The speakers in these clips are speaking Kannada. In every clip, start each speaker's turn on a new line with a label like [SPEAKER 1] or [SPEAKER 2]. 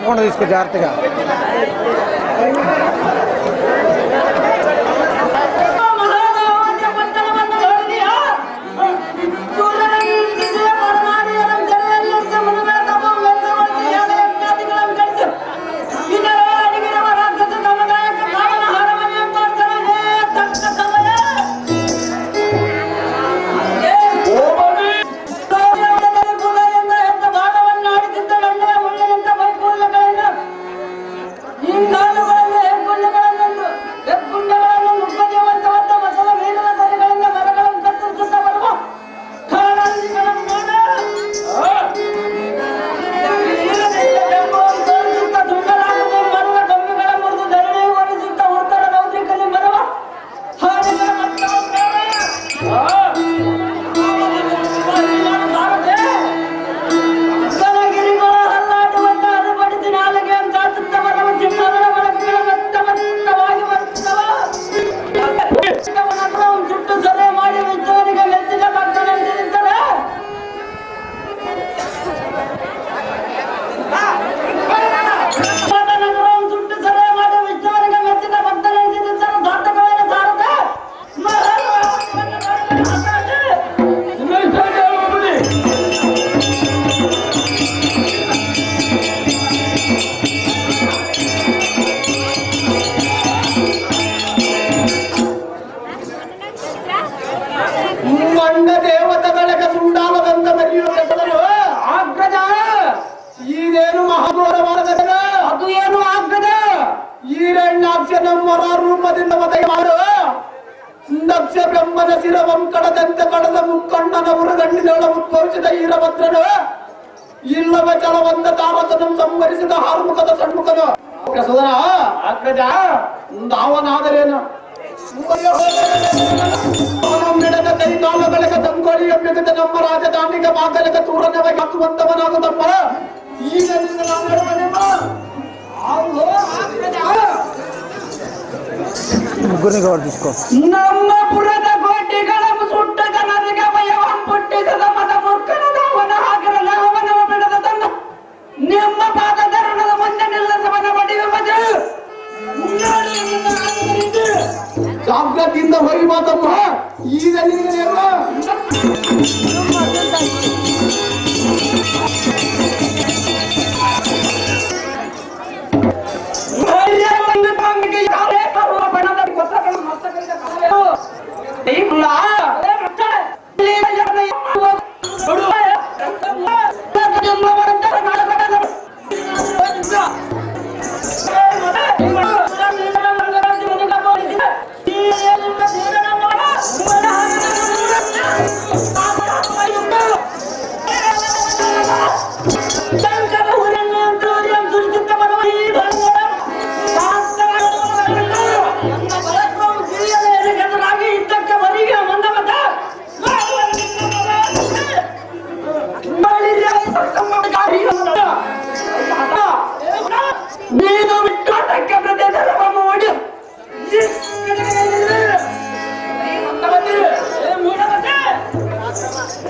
[SPEAKER 1] కప్పుకుండా తీసుకో జాగ్రత్తగా. ದಕ್ಷ ಬ್ರಹ್ಮನ ಶಿರವಂ ಕಡದಂತೆ ಕಡದ ಮುಕ್ಕಣ್ಣನ ಉರಗಣ್ಣಿನೊಳ ಉದ್ಭವಿಸಿದ ಈರಭದ್ರನು ಇಲ್ಲವ ಚಲವಂದ ತಾಮತನಂ ಸಂವರಿಸಿದ ಹಾರ್ಮುಖದ ಸಣ್ಮುಖನು ಸೋದರ ಅಗ್ರಜ ಅವನಾದರೇನು ನಡೆದ ಕೈಕಾಲಗಳಕ ತಂಗೋಳಿಯ ಮಿಗದ ನಮ್ಮ ರಾಜಧಾನಿಗೆ ಮಾಗಲಕ ತೂರನವ ಹಾಕುವಂತವನಾಗುತ್ತಮ್ಮ ಈಗ ముగ్గురిని కవర్ తీసుకో.
[SPEAKER 2] ನಮ್ಮ ಪುರದ ಕೋಟೆಗಳ ಸುಟ್ಟ ಜನರಿಗೆ ಭಯವನ್ನು ಪುಟ್ಟಿಸದ ಮದ ಮುರ್ಕನದವನ ಹಾಗರಲ್ಲ ಅವನವ ಬಿಡದ ತಂದ ನಿಮ್ಮ ಪಾದ ಧರಣದ ಮುಂದೆ ನಿಲ್ಲಸವನ ಬಡಿವೆ ಮಜ
[SPEAKER 3] ಜಾಗ್ರತೆಯಿಂದ ಹೋಗಿ ಮಾತಮ್ಮ. ಈಗ ನಿನಗೆ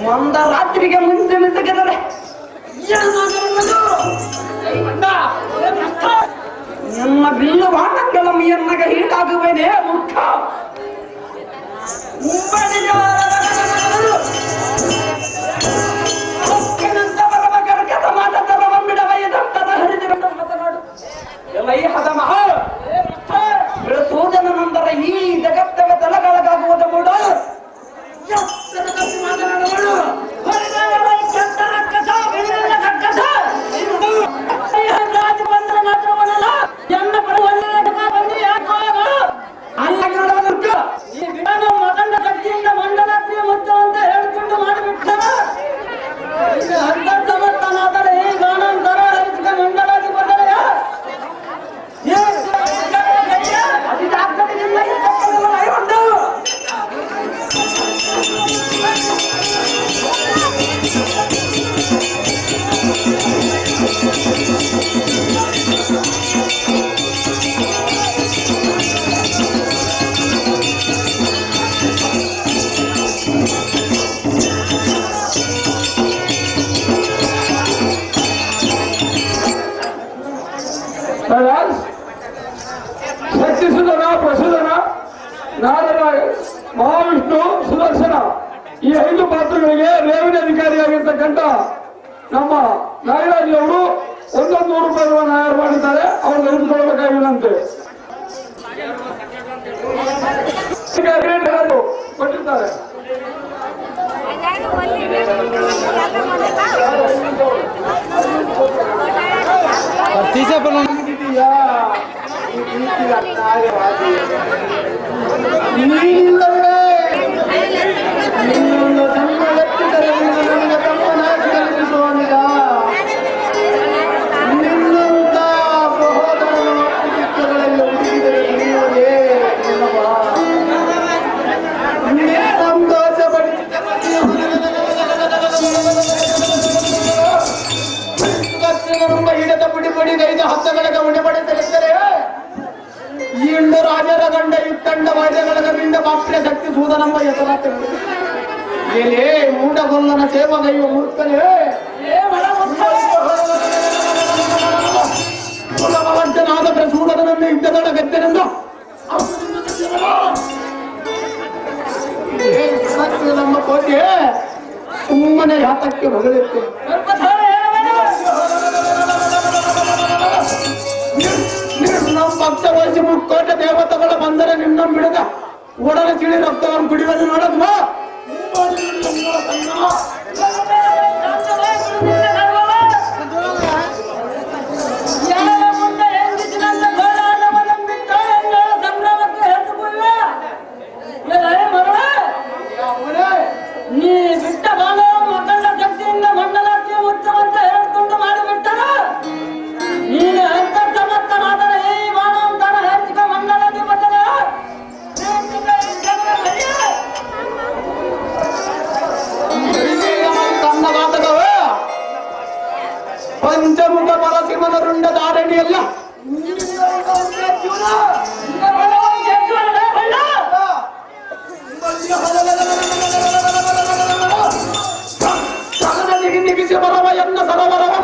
[SPEAKER 2] ಒಂದ ರಾತ್ರಿಗೆ ಮುಂಚೆ ಮಿಸಗಿದರೆ ನಿಮ್ಮ ಬಿಲ್ಲು ಬಾಣಗಳ ಎನ್ನಗ ಹೀಟಾಗುವೇನೆ ಮುಖ್ಯ ಸೂದನಂದರ ಈ ಜಗತ್ತವ ತಲಗಳಗಾಗುವುದ ಮೂಡ ಮಾತನಾಡಬೇಡ ಮಗನ ಶಕ್ತಿಯಿಂದ ಮಂಡಲ
[SPEAKER 3] ಈ 5 ಪಾತ್ರಗಳಿಗೆ ರೆವಿನ್ಯೂ ಅಧಿಕಾರಿಯಾಗಿರ್ತಕ್ಕಂಥ ನಮ್ಮ ನಾಗರಾಜ್ ಅವರು 100 ರೂಪಾಯಿಗಳನ್ನು ತಯಾರು ಮಾಡಿದ್ದಾರೆ. ಅವರು ತೆಗೆದುಕೊಳ್ಳಬೇಕಾಗಿಲ್ಲಂತೆ ಕೊಟ್ಟಿದ್ದಾರೆ.
[SPEAKER 1] ಹತ್ತಗಳ ಉಣೆಪಡಿಸಲಿದ್ದರೆ ಇಂದು ರಾಜರ ಗಂಡ ಇತ್ತಂಡ ವಾದ್ಯಗಳ ಬಾಪ್ಯ ಶಕ್ತಿ ಸೂದನಂಬ ಹೆಸರಾಗ್ತದೆ. ಏನೇ ಮೂಢಗೊಲ್ಲನ ಸೇವಗೈವ ಮೂರ್ಖನೇ ಭಗವಂತನಾದ ಸೂದನನ್ನು ಯುದ್ಧಗಳ ಗೆದ್ದನೆಂದು ನಮ್ಮ ಕೋಟೆ ಸುಮ್ಮನೆ ಯಾತಕ್ಕೆ ಹೊಗಳಿತ್ತು. ನಮ್ಮ ಪಕ್ಷ ವಹಿಸಿ ಮುಕ್ಕೋಟೆ ದೇವತೆಗಳ ಬಂದರೆ ನಿನ್ನ ಬಿಡದ ಒಡನೆ ತಿಳಿ ರಕ್ತವನ್ನು ಕುಡಿಯುವುದು ನೋಡದ್ಮ
[SPEAKER 2] ನೀ ಬಿಟ್ಟ ಬಾಲ ಮಕ್ಕಳ ಶಕ್ತಿಯಿಂದ ಮಂಡಲಕ್ಕೆ ಉಚ್ಚವಂತ ಹೇಳ್ಕೊಂಡು ಮಾಡಿಬಿಟ್ಟರ ನೀನು ಅಂತ ಸಮರ್ಥನಾದರೆ ಈ ಬಾಣ ತನ ಹೆಚ್ಚಿಗೆ ಮಂಡಲಕ್ಕೆ ಬದಲ
[SPEAKER 1] ಕನ್ನಡಾಟದವ ಪಂಚಮುಖ ಪರಸಿಮನ ರುಂಡ ಧಾರಣೆಯಲ್ಲ ನಿಗಿಸಿ ಬರವ ಎನ್ನ ಸರವರವ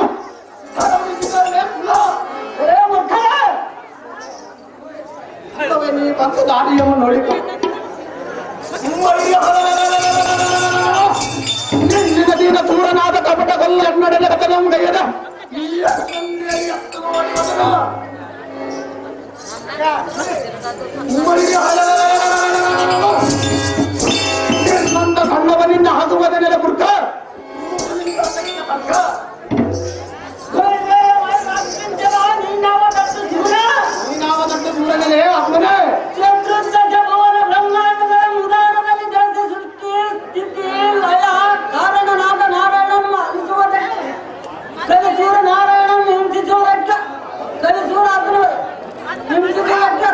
[SPEAKER 1] ನೀ ಬಂದು ದಾರಿಯನ್ನು ನೋಡಿಕೊ ನಿನ್ನ ಚೂರನಾದ ಕಪಟ ಕೊಲ್ಲ ಎನ್ನಡೆಲ್ಲ ಕಥನಂಗಯ್ಯದ ನಿರ್ಬಂಧ ಸಣ್ಣವನಿಂದ ಹಾಕುವುದ ನೆಲೆ ಬುರ್ಕ ನೀನಾವದಟ್ಟು ಸೂರನೇ ಅಪ್ಪನೇ
[SPEAKER 2] ಬ್ರಹ್ಮಾಂಡಗಳ ಮುದಾನದಲ್ಲಿ ಜಗದ ಸೃಷ್ಟಿ ಸ್ಥಿತಿ ಲಯ ಕಾರಣನಾದ ನಾರಾಯಣನ ಅನಿಸುವುದೇ ಕಲಿಸೂರ ನಾರಾಯಣ ಹಿಂಸಿಸುವುದಕ್ಕೆ ಕಲಿಸೂರ ಅದನ್ನು ಹಿಂಸಿಸುವುದಕ್ಕೆ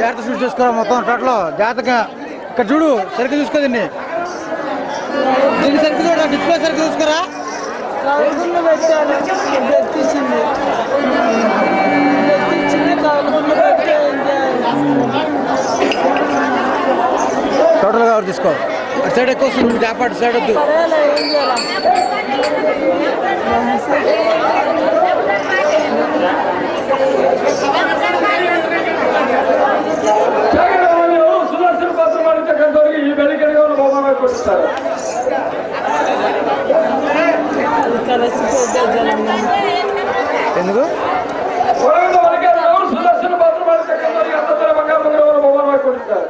[SPEAKER 4] జాగ్రత్త చూసుకోరా మొత్తం టోటల్ జాగ్రత్తగా ఇక్కడ చూడు సరిగ్గా చూసుకో దీన్ని సరిగ్గా చూడ డిస్ప్లే సరిగ్గా చూసుకోరా టోటల్ గా తీసుకో అటు సైడ్ ఎక్కువ వస్తుంది జాప అటు సైడ్ వద్దు
[SPEAKER 3] ಸುದರ್ಶನ ಪಾತ್ರ ಮಾಡಿರ್ತಕ್ಕಂಥವ್ರಿಗೆ ಈ ಬೆಳಿಗ್ಗೆ ಬಹುಮಾನ ಕೊಡ್ತಾರೆ
[SPEAKER 4] ఎందుకు
[SPEAKER 3] ಸುದರ್ಶನ ಪಾತ್ರ ಮಾಡಿರ್ತಕ್ಕಂಥವ್ರಿಗೆ 10 ಬಂಗಾರ ಬಹುಮಾನ ಕೊಡ್ತಾರೆ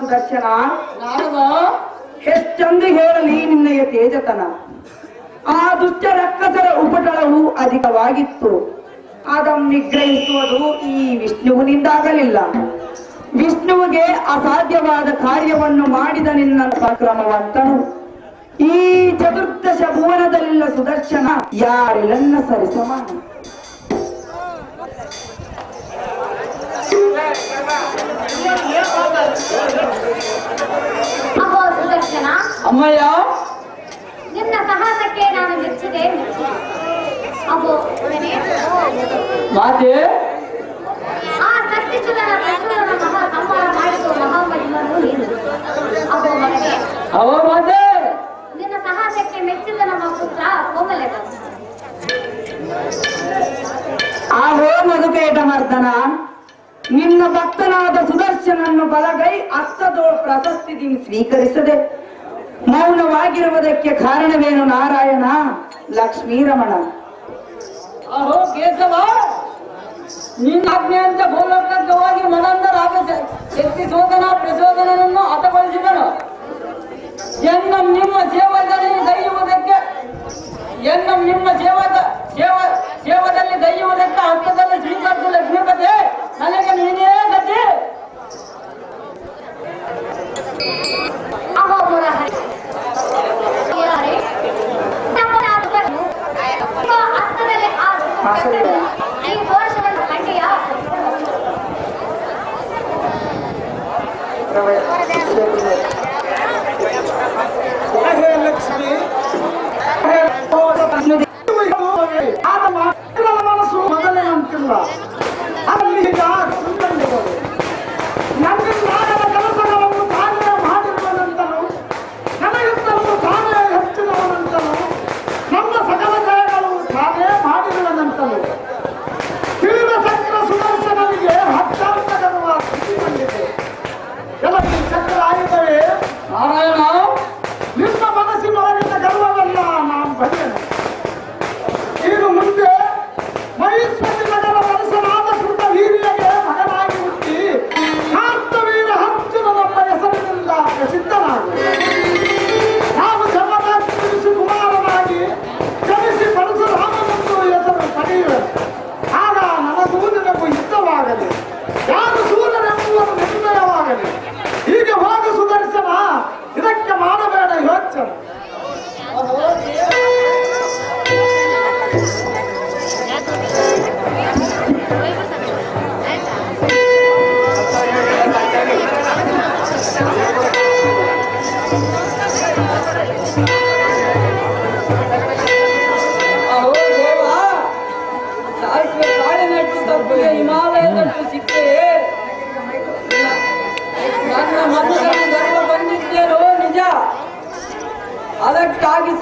[SPEAKER 2] ಸುದರ್ಶನ ಎಷ್ಟೊಂದು ಹೇಳಲಿ ನಿನ್ನಯ ತೇಜತನ ಆ ದುಷ್ಟ ರಕ್ಕಸರ ಉಪಟಳವು ಅಧಿಕವಾಗಿತ್ತು ಅದನ್ನು ನಿಗ್ರಹಿಸುವುದು ಈ ವಿಷ್ಣುವಿನಿಂದಾಗಲಿಲ್ಲ ವಿಷ್ಣುವಿಗೆ ಅಸಾಧ್ಯವಾದ ಕಾರ್ಯವನ್ನು ಮಾಡಿದ ನಿನ್ನ ಪರಾಕ್ರಮವಂತನು ಈ ಚತುರ್ದಶ ಭುವನದಲ್ಲಿಲ್ಲ ಸುದರ್ಶನ ಯಾರಿಲ್ಲನ್ನ ಸರಿಸಮಾನ
[SPEAKER 5] ಅಹೋ ಸುದರ್ಶನ,
[SPEAKER 2] ಅಮ್ಮಯ್ಯ
[SPEAKER 5] ನಿನ್ನ ಸಾಹಸಕ್ಕೆ ನಾನು ಮೆಚ್ಚಿದೆ. ಅಹೋ
[SPEAKER 2] ಮಾತೆ
[SPEAKER 5] ಆ ಸತ್ಯಚುರನ ಪ್ರಚುರನ ಮಹಾ ಸಂಹಾರ ಮಾಡಿಸುವ ಮಹಾಮಹಿಮನು ನೀನು. ಅಹೋ ಮಗನೇ,
[SPEAKER 2] ಅವ ಮಾತೆ
[SPEAKER 5] ನಿನ್ನ ಸಾಹಸಕ್ಕೆ ಮೆಚ್ಚಿದ ನಮ್ಮ ಪುತ್ರ ಕೋಮಲೆಗ.
[SPEAKER 2] ಆಹೋ ಮಧುಕೇಟ ಮರ್ದನ, ನಿನ್ನ ಭಕ್ತನಾದ ಸುದರ್ಶನನ್ನು ಬಲಗೈ ಹಸ್ತದೋ ಪ್ರಶಸ್ತಿ ಸ್ವೀಕರಿಸದೆ ಮೌನವಾಗಿರುವುದಕ್ಕೆ ಕಾರಣವೇನು ನಾರಾಯಣ ಲಕ್ಷ್ಮೀರಮಣ? ಅಹೋ ಕೇಶವ, ನಿನ್ನ ಆಜ್ಞೆ ಅಂತ ಭೂಲೋಕಕ್ಕೆ ಹೋಗಿ ಮನಂದರಾದ ಶಕ್ತಿ ಶೋಧನ ಪ್ರಚೋದನವನ್ನು ಹತಗೊಳಿಸಿದನು. ನಿಮ್ಮ ಸೇವದಲ್ಲಿ ದೈಯುವುದಕ್ಕೆ ಸೇವದಲ್ಲಿ ದೈಯುವುದಕ್ಕೆ ಹಸ್ತದಲ್ಲಿ ಶ್ರೀಕರ್ತ ಲಕ್ಷ್ಮೀಪತಿ ನನಗೆ ನೀನೇ ಗತಿ.
[SPEAKER 5] ಈ ದೋಷವನ್ನು ಕಂಡೆಯಾ?
[SPEAKER 3] ಆದ ಮಕ್ಕಳ ಮನಸ್ಸು ಮೊದಲೇ ಅಂತಿಲ್ಲ. ಅಲ್ಲಿ ಈಗ ಕುಂತ್ಕೊಂಡಿರೋದು ನನ್ನಿಂದಾಗದ ಕೆಲಸಗಳನ್ನು ತಾನೇ ಮಾಡಿರುವನಂತನು, ನನಗಿಂತಲೂ ತಾನೇ ಹೆಚ್ಚಿನವನಂತನು, ನಮ್ಮ ಸಕಲ ಜಯಗಳು ತಾನೇ ಮಾಡಿರುವನಂತನು. ತಿಳಿದ ಚಕ್ರ ಸುದರ್ಶನನಿಗೆ ಹತ್ತಾಂತಗರುವ ಸ್ಥಿತಿ ಬಂದಿದೆ. ಕೆಲವು ಚಕ್ರ ಆಯುಧವೇ
[SPEAKER 2] ನಾರಾಯಣ,
[SPEAKER 3] ನಿಮ್ಮ ಮನಸ್ಸಿನೊಳಗಿನ ಗರ್ವವೆಲ್ಲ ನಾನು ಬರೆಯನು. ಇನ್ನು ಮುಂದೆ ಮಹೇಶ್ವರಿ ನಗರ ವರಸನಾದ ಕೃತ ವೀರ್ಯಗೆ ಮಗನಾಗಿ ಹುಟ್ಟಿ ಕಾರ್ತವೀರ ಹಚ್ಚುನ ನಮ್ಮ ಹೆಸರಿನಿಂದ ಪ್ರಸಿದ್ಧನಾಗು. ನಾವು ಜಗನ್ನಾಥ ಕುಮಾರನಾಗಿ ಜನಿಸಿ ಪರಶುರಾಮನೆಂದು ಹೆಸರು ಪಡೆಯುವೆ. ಆಗ ನನಗೂ ನಿನಗೂ ಯುದ್ಧವಾಗಲಿ, ಯಾರು ಸೂರ್ಯನೆಂಬುವರು ನಿರ್ಣಯವಾಗಲಿ. ಹೀಗೆ ಹೋಗ ಸುದರ್ಶನ, ಇದಕ್ಕೆ ಮಾಡಬೇಡ ಯೋಚನೆ.
[SPEAKER 2] ಅಹೋ ದೇವ, ಶಾಶ್ವತ ಕಾಡಿನಟ್ಟು ತಪ್ಪುಗೆ ಹಿಮಾಲಯದಷ್ಟು ಸಿಕ್ಕೇ ನನ್ನ ಮನಸ್ಸನ್ನು ಗರ್ವ ಬಂದಿದ್ದೇನೋ ನಿಜ. ಅದಕ್ಕಾಗಿ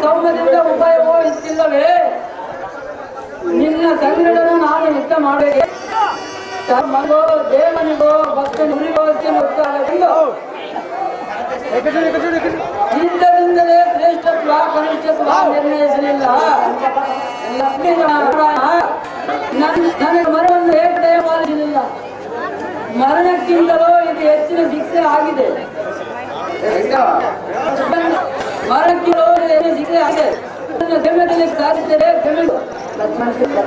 [SPEAKER 2] ಸೌಮ್ಯದಿಂದ ಉಪಾಯವೋ ಇತ್ತಿಲ್ಲವೇ? ನಿನ್ನ ಸಂಗಡನು ನಾನು ಯುದ್ಧ ಮಾಡುವೆ. ಮಗೋ ದೇವನಿಗೋ ಭಕ್ತನಿಗೋ ಯುದ್ಧದಿಂದಲೇ ಶ್ರೇಷ್ಠತ್ವ ಕನಿಷ್ಠತ್ವ ನಿರ್ಣಯಿಸಲಿಲ್ಲ. ನನಗೆ ಮರಣವನ್ನು ಏಕಡೆ ಪಾಲಿಸಲಿಲ್ಲ. ಮರಣಕ್ಕಿಂತಲೂ ಇದು ಹೆಚ್ಚಿನ ಶಿಕ್ಷೆ ಆಗಿದೆ. ಮರಣಕ್ಕಿಂತಲೂ ಹೆಚ್ಚಿನ ಶಿಕ್ಷೆ ಆಗಿದೆ. ಕ್ಷಮೆಯಲ್ಲಿ ಸಾಧಿಸಿದರೆ ಕ್ಷಮೆಗಳು.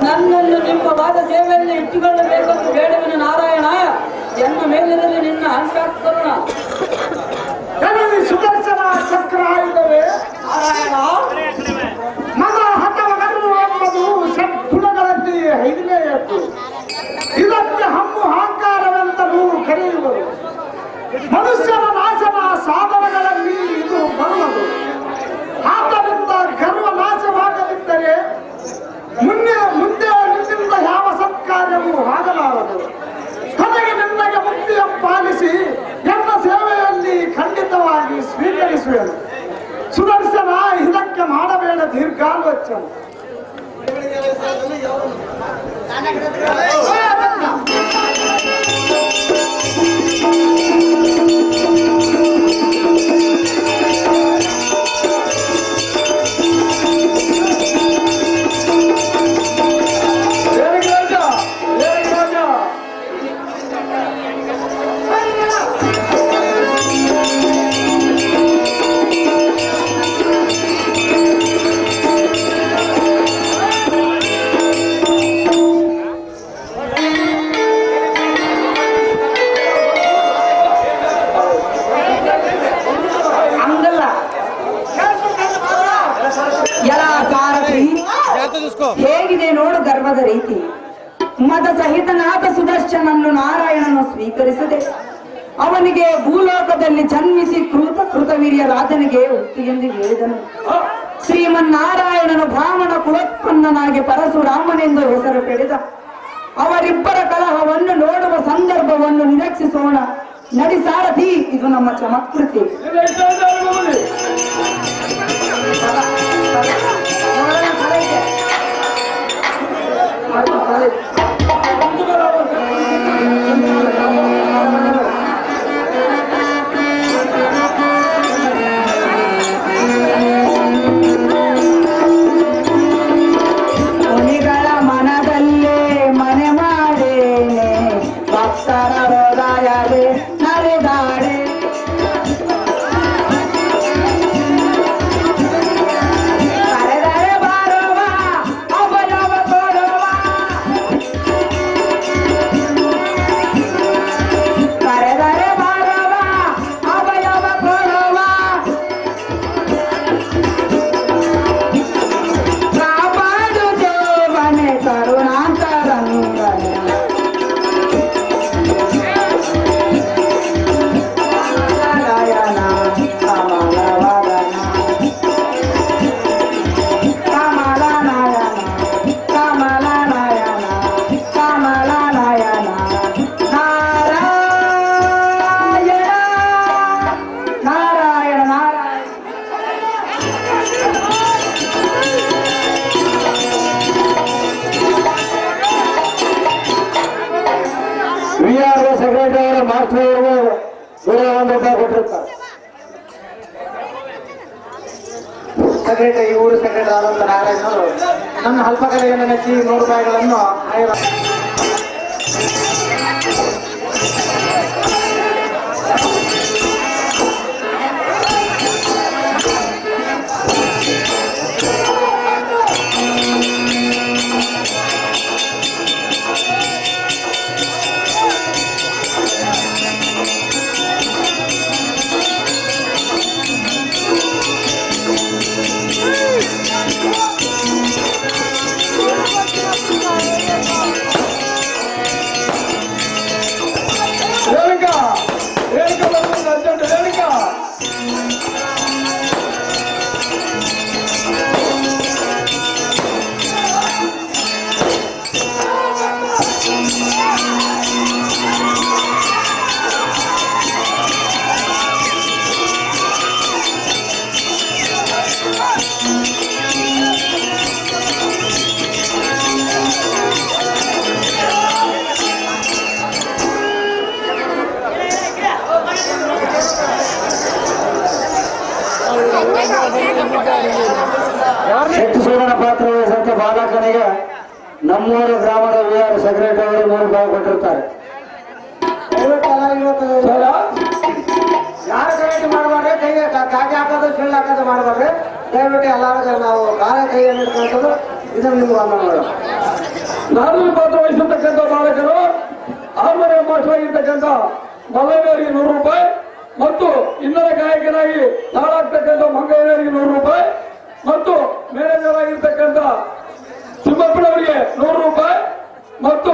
[SPEAKER 2] ನನ್ನನ್ನು ನಿಮ್ಮ ವಾದ ಸೇವೆಯಲ್ಲಿ ಇಟ್ಟುಕೊಳ್ಳಬೇಕೆಂದು ಬೇಡವನು ನಾರಾಯಣ. ಎನ್ನ ಮೇಲಿರಲಿ ನಿನ್ನ ಅಂಶಾತ್ಕರುಣ.
[SPEAKER 3] ಸುದರ್ಶನ ಚಕ್ರ ಆಯುಧವೇ
[SPEAKER 2] ನಾರಾಯಣ,
[SPEAKER 3] ಮಗ ಹಠವಗರು ಅನ್ನೋದು ಸದ್ಗುಣಗಳಲ್ಲಿ ಐದನೆಯದ್ದು. ಇದಕ್ಕೆ ಹಮ್ಮು ಅಹಂಕಾರವೆಂತಲೂ ಕರೆಯುವರು. ಮನುಷ್ಯನ ನಾಶನ ಸಾಧನಗಳಲ್ಲಿ ಇದು ಬರುವುದು. ಆದ್ದರಿಂದ ಗರ್ವ ನಾಶವಾಗದಿದ್ದರೆ ಮುಂದೆ ನಿನ್ನಿಂದ ಯಾವ ಸತ್ಕಾರ್ಯವೂ ಆಗಲಾರದು. ಕೊನೆಗೆ ನಿನ್ನಗೆ ಮುಕ್ತಿಯ ಪಾಲಿಸಿ ನನ್ನ ಸೇವೆಯಲ್ಲಿ ಖಂಡಿತವಾಗಿ ಸ್ವೀಕರಿಸುವೆನು. ಸುದರ್ಶನ, ಇದಕ್ಕೆ ಮಾಡಬೇಡ ದೀರ್ಘಾಲೋಚನೆ.
[SPEAKER 2] ಹೇಗಿದೆ ನೋಡು ಗರ್ವದ ರೀತಿ. ಮದ ಸಹಿತನಾದ ಸುದರ್ಶನನ್ನು ನಾರಾಯಣನು ಸ್ವೀಕರಿಸದೆ ಅವನಿಗೆ ಭೂಲೋಕದಲ್ಲಿ ಜನ್ಮಿಸಿ ಕೃತವೀರ್ಯ ರಾಜನಿಗೆ ಉಕ್ತಿ ಎಂದು ಹೇಳಿದನು. ಶ್ರೀಮನ್ನಾರಾಯಣನು ಬ್ರಾಹ್ಮಣ ಕುಲೋತ್ಪನ್ನನಾಗಿ ಪರಶುರಾಮನೆಂದು ಹೆಸರು ಪಡೆದ. ಅವರಿಬ್ಬರ ಕಲಹವನ್ನು ನೋಡುವ ಸಂದರ್ಭವನ್ನು ನಿರೀಕ್ಷಿಸೋಣ. ನಡಿ ಸಾರಥಿ, ಇದು ನಮ್ಮ ಚಮತ್ಕೃತಿ.
[SPEAKER 1] ಅಥವಾ ಇರ್ಬೋದು 101 ರೂಪಾಯಿ ಕೊಟ್ಟಿರ್ತಾರೆ. ಸೆಕ್ರೆಟರಿ, ಈ ಊರು ಸೆಕ್ರೆಟರಿ ಆದಂತ ನಾರಾಯಣರು ನನ್ನ ಅಲ್ಪಕಲೆಯನ್ನು ಮೆಚ್ಚಿ 100 ರೂಪಾಯಿಗಳನ್ನು
[SPEAKER 3] ರೇಣುಕಾ ಬರ್ಬೇಕು ಅರ್ಜೆಂಟ್. ರೇಣುಕಾ
[SPEAKER 1] ಹೆಚ್ಚು ಸುವರ್ಣ ಪಾತ್ರ ವಹಿಸಂತೆ ಬಾಲಕನಿಗೆ ನಮ್ಮೂರು ಗ್ರಾಮದ ವಿಆರ್ ಸೆಕ್ರೆಟರಿ ಅವರು 100 ರೂಪಾಯಿ ಕೊಟ್ಟಿರ್ತಾರೆ.
[SPEAKER 3] ಸರ
[SPEAKER 1] ಯಾರು ಕರೆಕ್ಟ್ ಮಾಡಬಾರ್ದು, ಕೈಗೆ ಕಾಗಿ ಹಾಕೋದು ಶಿಳ್ಳು ಹಾಕೋದು ಮಾಡಬಾರ್ದು. ದಯವಿಟ್ಟು ಎಲ್ಲರೂ ನಾವು ಕಾಲ ಕೈಯನ್ನು ಇಟ್ಕೊಳ್ಳೋದು ಇದನ್ನು ನಿಮ್ಗೆ ಅಲ್ಲ ಮಾಡೋದು.
[SPEAKER 3] ನಾಲ್ಕು ಪಾತ್ರ ವಹಿಸಿರ್ತಕ್ಕಂಥ ಬಾಲಕರು ಆರ್ಮನೆ ಮಾಸ್ಟರಾಗಿರ್ತಕ್ಕಂಥ ಮಲ್ಲಯ್ಯನವರಿಗೆ 100 ರೂಪಾಯಿ ಮತ್ತು ಇನ್ನರ ಗಾಯಕನಾಗಿ ಹಾಡಾಗ್ತಕ್ಕಂಥ ಮಂಗಯ್ಯನವರಿಗೆ 100 ರೂಪಾಯಿ ಮತ್ತು ಮ್ಯಾನೇಜರ್ ಆಗಿರ್ತಕ್ಕಂಥ ತಿಮ್ಮಪ್ಪನವರಿಗೆ 100 ರೂಪಾಯಿ ಮತ್ತು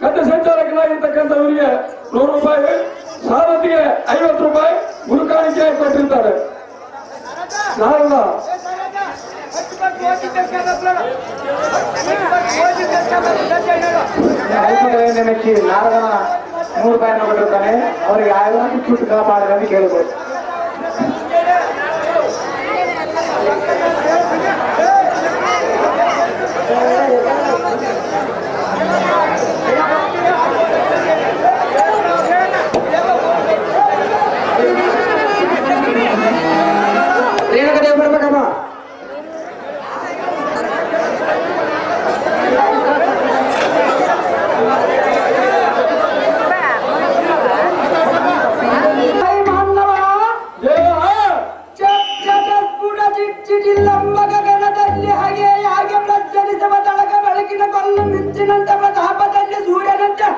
[SPEAKER 3] ಕಥೆ ಸಂಚಾಲಕನಾಗಿರ್ತಕ್ಕಂಥವರಿಗೆ 100 ರೂಪಾಯಿ, ಸಾರಥಿಗೆ 50 ರೂಪಾಯಿ ಗುರುಕಾಣಿಕೆ ಕೊಟ್ಟಿರ್ತಾರೆ. ನಾರಲ್ಲ
[SPEAKER 1] ಅಲ್ಪಕಲೆಯನ್ನು ಮೆಚ್ಚಿ ನಾರದನ 100 ರೂಪಾಯಿಯನ್ನು ಕೊಟ್ಟಿರ್ತಾನೆ. ಅವರಿಗೆ ಯಾವ್ದಾದ್ರು ಚುಟ್ಟು ಕಾಪಾಡಲು ಕೇಳಬಹುದು. ರೇಣುಕ ದೇವ್ ಬರ್ಬೇಕಮ್ಮ.
[SPEAKER 2] ಗಗನದಲ್ಲಿ ಹಾಗೆ ಹಾಗೆ ಪ್ರಜ್ವಲಿಸುವ ತಳಕ ಬೆಳಕಿನ ಕೊಲ್ಲು ಮಿಂಚಿನಂತೆ ಪ್ರತಾಪದಲ್ಲಿ ಸೂರ್ಯನಂತೆ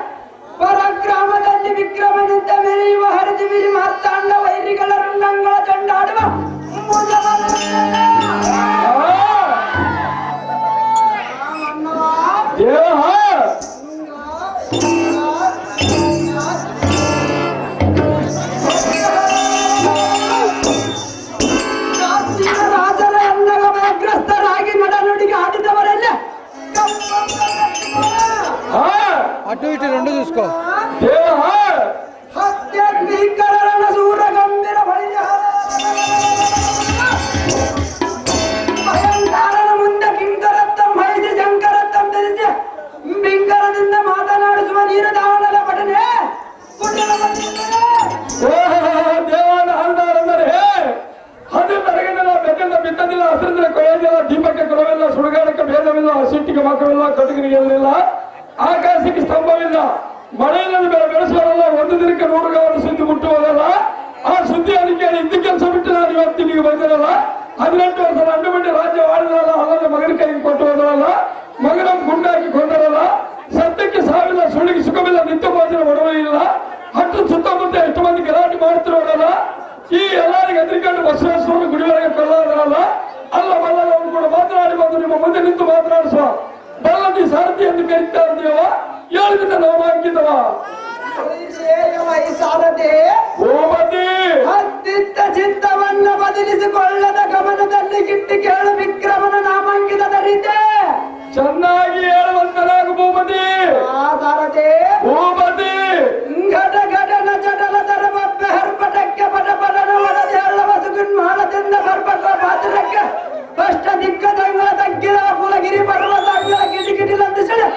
[SPEAKER 2] ಪರಗ್ರಾಮದಲ್ಲಿ ವಿಕ್ರಮನಂತೆ ಮೆರೆಯುವ ಹರಿದಿವಿರಿ ಮಾರ್ತಾಂಡ ವೈರಿಗಳ ರಂಗಗಳ ಚಂಡಾಡುವ ರಾಜರ ಅನ್ನಗಮಯಗ್ರಸ್ತರಾಗಿ ನಡನುಡಿಗೆ ಆಡಿದವರೆಲ್ಲ
[SPEAKER 4] అటు ఇటు రెండు చూసుకో.
[SPEAKER 2] ಹತ್ಯಗ್ನಿಕರಣ ಸೂರ ಗಂಭೀರ ಭಯಂಕರನ ಮುಂದೆ ಕಿಂಕರತ್ತಂ ವಹಿಸಿ ಶಂಕರತ್ತಂ ಧರಿಸಿ ಬಿಂಕರದಿಂದ ಮಾತನಾಡಿಸುವ ನೀರು ದಾವಣದ ಪಠನೆ
[SPEAKER 3] ದೇವಾನ ಹಂದಾರಂದರೆ ಹದಿ ತರಗತಿಲ್ಲ, ಬೆಕ್ಕಂತ ಬಿತ್ತದಿಲ್ಲ, ಹಸಿರಿದ್ರೆ ಕೊಯ್ಯದಿಲ್ಲ, ದೀಪಕ್ಕೆ ಕೊರವಿಲ್ಲ, ಸುಡುಗಾಡಕ್ಕೆ ಭೇದವಿಲ್ಲ, ಸಿಟ್ಟಿಗೆ ಮಕ್ಕಳಿಲ್ಲ, ಕಟುಗಿನಿಗೆ ಎಲ್ಲಿಲ್ಲ, ಆಕಾಶಕ್ಕೆ ಸ್ತಂಭವಿಲ್ಲ, ಮಳೆಯಲ್ಲಿ ಬೆಳೆಸುವಲ್ಲ, ಒಂದು ದಿನಕ್ಕೆ 100 ಗಾವಲು ಸುದ್ದಿ ಮುಟ್ಟುವುದಲ್ಲ. ಆ ಸುದ್ದಿ ಅದಕ್ಕೆ ಇದ್ದ ಕೆಲಸ ಬಿಟ್ಟು ನಾನು ಇವತ್ತು ನಿಮಗೆ ಬಂದಿರಲ್ಲ. 18 ವರ್ಷ ಅಂಡು ಬಿಟ್ಟು ರಾಜ್ಯ ಆಡಿದರಲ್ಲ, ಅಲ್ಲದೆ ಮಗನ ಕೈಗೆ ಕೊಟ್ಟು ಹೋದರಲ್ಲ, ಮಗನ ಗುಂಡಾಕಿ ಕೊಂಡರಲ್ಲ, ಸತ್ಯಕ್ಕೆ ಸಾವಿಲ್ಲ, ಸುಳ್ಳಿಗೆ ಸುಖವಿಲ್ಲ, ನಿತ್ಯ ಭೋಜನ ಒಡವೆ ಇಲ್ಲ, ಹತ್ತು ಸುತ್ತಮುತ್ತ ಎಷ್ಟು ಮಂದಿ ಗಲಾಟೆ ಮಾಡ್ತಿರೋರಲ್ಲ, ಈ ಎಲ್ಲರಿಗೆ ಹೆದರಿಕೊಂಡು ಬಸವೇಶ್ವರನ ಗುಡಿ ಒಳಗೆ ಕೊಲ್ಲೋದರಲ್ಲ, ಅಲ್ಲ ಬಲ್ಲಲ್ಲ ಅವರು ಕೂಡ ಮಾತನಾಡಿ ಬಂದು ನಿಮ್ಮ ಮುಂದೆ ನಿಂತು ಮಾತನಾಡಿಸುವ ಬಲ್ಲದಿ ಸಾರಥಿ ಎಂದು ಕರೀತಾ ಇದ್ದೀವ. 7 ದಿನ ನಾವು ಹಾಕಿದವ
[SPEAKER 2] ಸಾರದೆ
[SPEAKER 3] ಓಮತಿ
[SPEAKER 2] ಹತ್ತಿತ್ತ ಚಿತ್ತವನ್ನ ಬದಲಿಸಿಕೊಳ್ಳದ ಗಮನದಲ್ಲಿ ಕಿಟ್ಟಿ ಕೇಳು ವಿಕ್ರಮನ ನಾಮಾಂಕಿತದ ರೀತಿ
[SPEAKER 3] ಚೆನ್ನಾಗಿ ಹೇಳುವಂತನಾಗು ಭೂಮತಿ.
[SPEAKER 2] ಸಾರದೆ
[SPEAKER 3] ಭೂಮತಿ
[SPEAKER 2] ಘಟ ಘಟನ ಜಟಲ ತರ ಬಬ್ಬೆ ಹರ್ಪಟಕ್ಕೆ ಪಟ ಪಟನ ಒಡದೆ ಹೇಳುವ ಸುಗುನ್ಮಾನದಿಂದ ಬರ್ಬಕ ಪಾತ್ರಕ್ಕೆ ಕಷ್ಟ ದಿಕ್ಕ ತಂಗಳ ತಗ್ಗಿರ ಕುಲಗಿರಿ ಪರ್ವತ ಅಂಗಳ ಕಿಟಿ ಕಿಟಿ ಲಂದಿಸಲು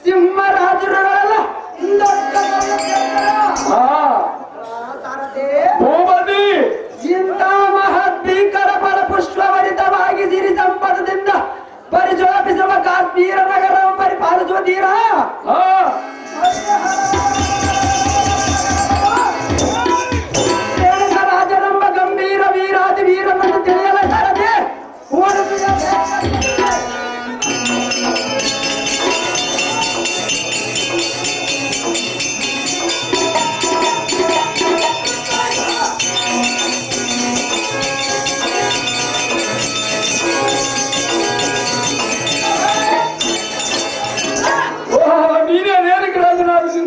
[SPEAKER 2] ಸಿಂಹರಾಜರುಗಳೆಲ್ಲ
[SPEAKER 3] ಹಾ ಭೂಪತಿ
[SPEAKER 2] ಇಂಥ ಮಹತ್ ಭೀಕರ ಫಲ ಪುಷ್ಪಭರಿತವಾಗಿ ಸಿರಿ ಸಂಪದದಿಂದ ಪರಿಶೋಭಿಸುವ ಕಾಶ್ಮೀರ ನಗರವನ್ನು ಪರಿಪಾಲಿಸುವ ತೀರ
[SPEAKER 3] ಹಾ
[SPEAKER 2] ರಾಜನೆಂಬ ಗಂಭೀರ ವೀರಾದಿ ವೀರನನ್ನು ತಿಳಿಯಲ ಸಾರದೆ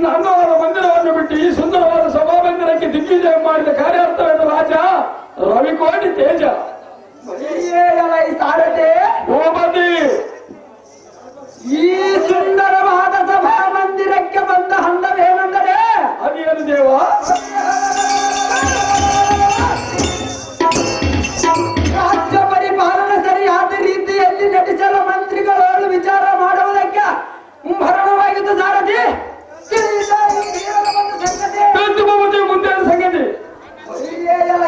[SPEAKER 3] ಹನ್ನವರ ಮಂದಿರವನ್ನು ಬಿಟ್ಟು ಈ ಸುಂದರವಾದ ಸಭಾಮಂದಿರಕ್ಕೆ ದಿಗ್ವಿಜಯ ಮಾಡಿದ ಕಾರ್ಯಾರ್ಥವೇನು ರಾಜ ರವಿಕೋಟಿ ತೇಜ
[SPEAKER 2] ಸಾರದೆ
[SPEAKER 3] ಭೂಪತಿ
[SPEAKER 2] ಈ ಸುಂದರವಾದ ಸಭಾ ಮಂದಿರಕ್ಕೆ ಬಂದ ಹಂದವೇನೆಂದರೆ
[SPEAKER 3] ಅದೇನು ದೇವ
[SPEAKER 2] ರಾಜ್ಯ ಪರಿಪಾಲನೆ ಸರಿಯಾದ ರೀತಿಯಲ್ಲಿ ನಡೆಸಲು ಮಂತ್ರಿಗಳು ವಿಚಾರ ಮಾಡುವುದಕ್ಕೆ ಭರಣವಾಗಿದ್ದು ಸಾರಥಿ
[SPEAKER 3] ಭೂಪತಿ ಮುಂದೆ ಸಂಗತಿ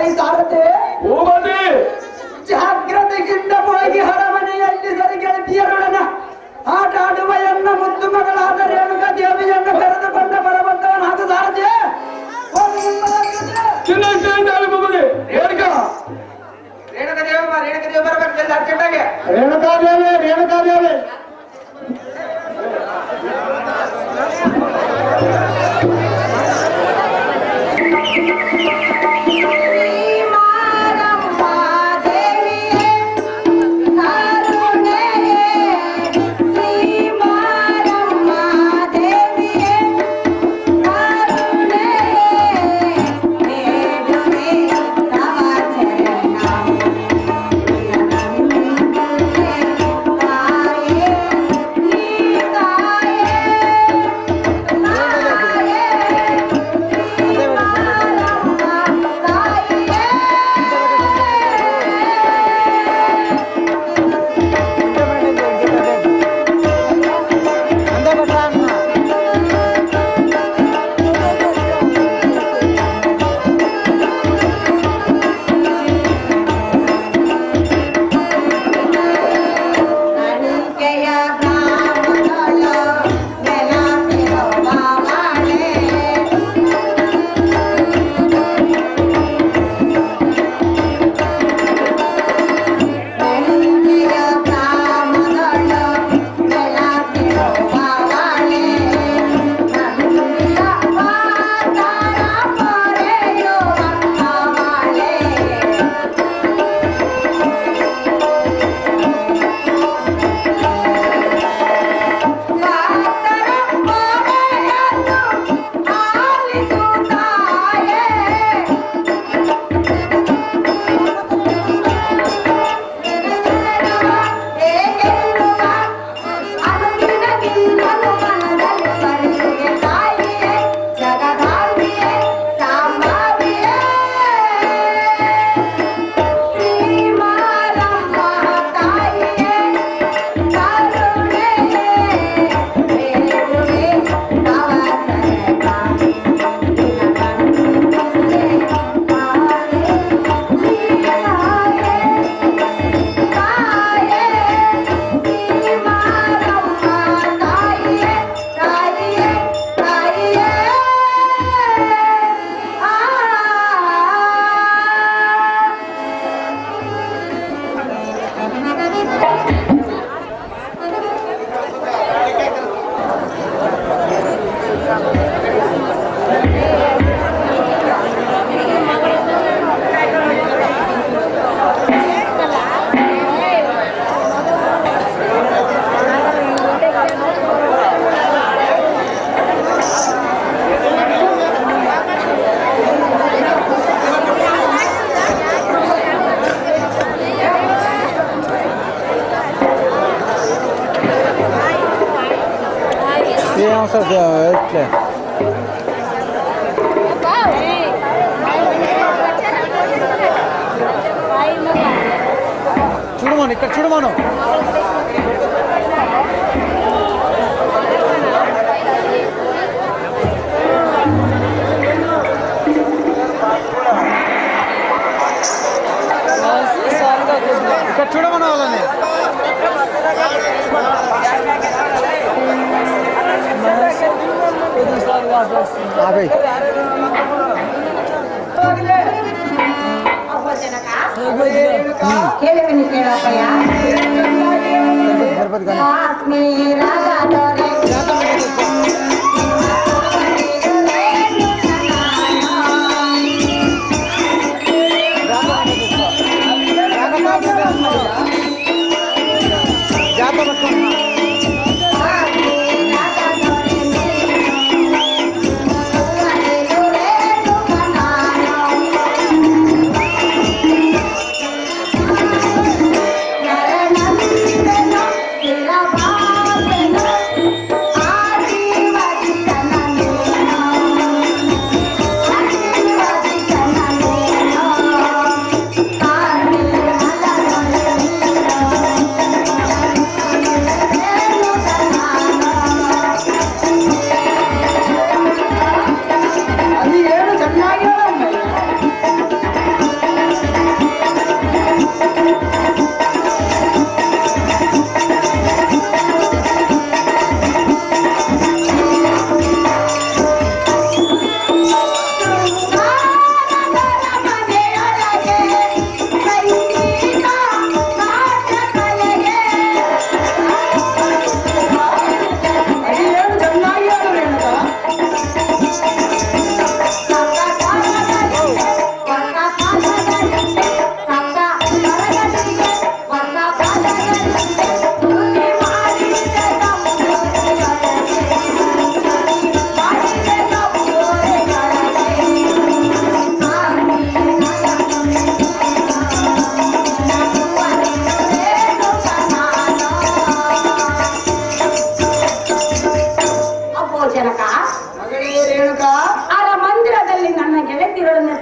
[SPEAKER 2] ಈ ಸಾರಥಿ
[SPEAKER 3] ಭೂಪತಿ
[SPEAKER 2] ಜಾಗ್ರತೆಗಿಂತ ಹೋಗಿ ಹರಮನೆಯಲ್ಲಿ ಸರಿಗೆಳತಿಯರೊಡನ ಆಟ ಆಡುವ ಎನ್ನ ಮುದ್ದು ಮಗಳಾದ ರೇಣುಕ ದೇವಿಯನ್ನು ಕರೆದುಕೊಂಡ ಬರಬಂದವನಾದ ಸಾರಥಿ
[SPEAKER 3] ಭೂಪತಿ
[SPEAKER 1] ರೇಣುಕ ದೇವಿ ಬರ್ಬೇಕು ಅರ್ಜೆಂಟಾಗಿ.
[SPEAKER 3] ರೇಣುಕಾದೇವಿ
[SPEAKER 4] ఇట్లే చూడమను ఇక్కడ చూడమను हाँ भाई
[SPEAKER 2] ಅಬ್ಬ ಜನಕ ಕೇಳುವೆನು ಕೇಳಪ್ಪಯ್ಯ
[SPEAKER 4] गणपति गाना
[SPEAKER 2] ಕಾಶ್ಮೀರದೊರೆ
[SPEAKER 4] जाता बच्चों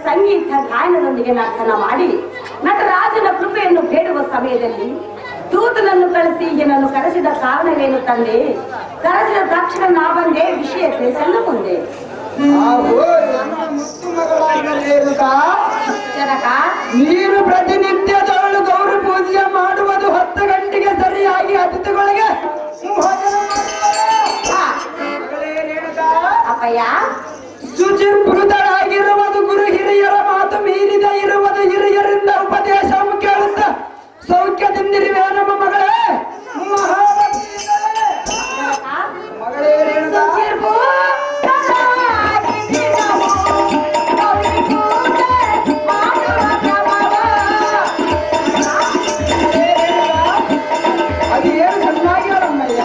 [SPEAKER 4] ಸಂಗೀತ ಗಾಯನದೊಂದಿಗೆ ನರ್ತನ ಮಾಡಿ ನಟರಾಜನ ಕೃಪೆಯನ್ನು ಬೇಡುವ ಸಮಯದಲ್ಲಿ ದೂತನನ್ನು ಕಳಿಸಿ ಈಗಿನನ್ನು ಕರೆಸಿದ ಕಾರಣವೇನು ತಂದೆ? ಕರೆಸಿದ ತಕ್ಷಣ ನಾ ಬಂದೆ, ವಿಷಯ ತಿಳಿಸಲು ಮುಂದೆ. ಜನಕ,
[SPEAKER 1] ನೀನು ಪ್ರತಿನಿತ್ಯದವಳು ಗೌರಿ ಪೂಜೆ ಮಾಡುವುದು 10 ಗಂಟೆಗೆ ಸರಿಯಾಗಿ ಅತಿಥಿಗಳಿಗೆ
[SPEAKER 2] ಅಪ್ಪಯ್ಯ
[SPEAKER 1] ಶುಚಿರ್ಭೃತರಾಗಿರುವುದು ಗುರು ಹಿರಿಯರ ಮಾತು ಮೀರಿದ ಇರುವುದು ಹಿರಿಯರಿಂದ ಉಪದೇಶ ಕೇಳುತ್ತ ಸೌಖ್ಯದಿಂದಿರುವೆ ನಮ್ಮ ಮಗಳೇ ಮಗಳೇ ಅದು ಏನು ಚೆನ್ನಾಗಿ ಹೇಳಮ್ಮಯ್ಯ.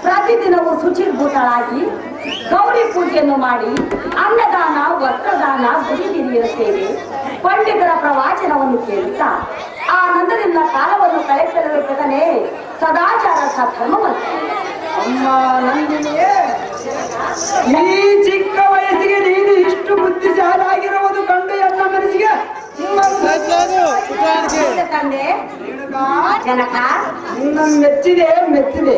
[SPEAKER 2] ಪ್ರತಿದಿನವೂ ಶುಚಿರ್ಭೂತಳಾಗಿ ಗೌರಿ ಪೂಜೆಯನ್ನು ಮಾಡಿ ಅನ್ನದಾನ, ವಸ್ತ್ರದಾನ, ಗುಡಿ ಹಿರಿಯರ ಸೇವೆ, ಪಂಡಿತರ ಪ್ರವಾಚನವನ್ನು ಕೇಳುತ್ತಾ ಆನಂದದಿಂದ ಕಾಲವನ್ನು ಕಳೆಸಲಿರುತ್ತದನೆ ಸದಾಚಾರ ಧರ್ಮವಂತ.
[SPEAKER 1] ಅಮ್ಮ ನಂದಿನಿಯೇ, ಈ ಚಿಕ್ಕ ವಯಸ್ಸಿಗೆ ನೀನು ಇಷ್ಟು ಬುದ್ಧಿಶಾಲಾಗಿರುವುದು ಕಂಡು ಎಲ್ಲ ಮನಸ್ಸಿಗೆ
[SPEAKER 2] ತಂದೆ ಜನಕ
[SPEAKER 1] ನಿನ್ನ ಮೆಚ್ಚಿದೆ.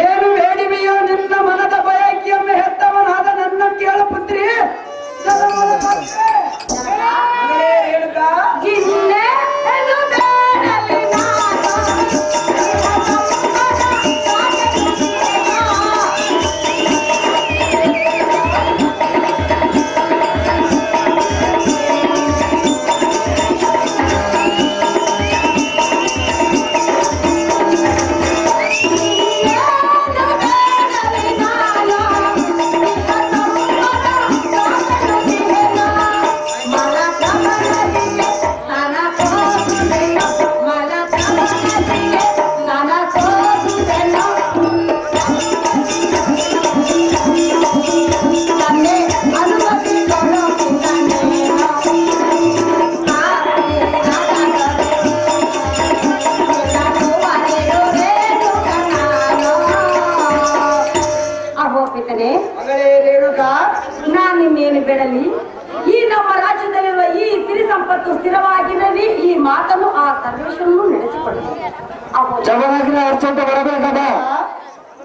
[SPEAKER 1] ಏನು ಬೇಡಿಮೆಯೋ ನಿನ್ನ ಮನದ ಬಯಕೆಯನ್ನು ಹೆತ್ತವನಾದ ನನ್ನ ಕೇಳ ಪುತ್ರಿ
[SPEAKER 4] ಬೇಡಲಿ. ಈ ನಮ್ಮ ರಾಜ್ಯದಲ್ಲಿರುವ ಈ ಸಿರಿ ಸಂಪತ್ತು ಸ್ಥಿರವಾಗಿರಲಿ. ಈ ಮಾತನ್ನು ಆ ಸರ್ವೇಶ್ವರನು ನಡೆಸಿಕೊಳ್ಳಲಿ.
[SPEAKER 1] ಜಮದಗ್ನಿ ಅರ್ಚಂತ ಬರಬೇಕದ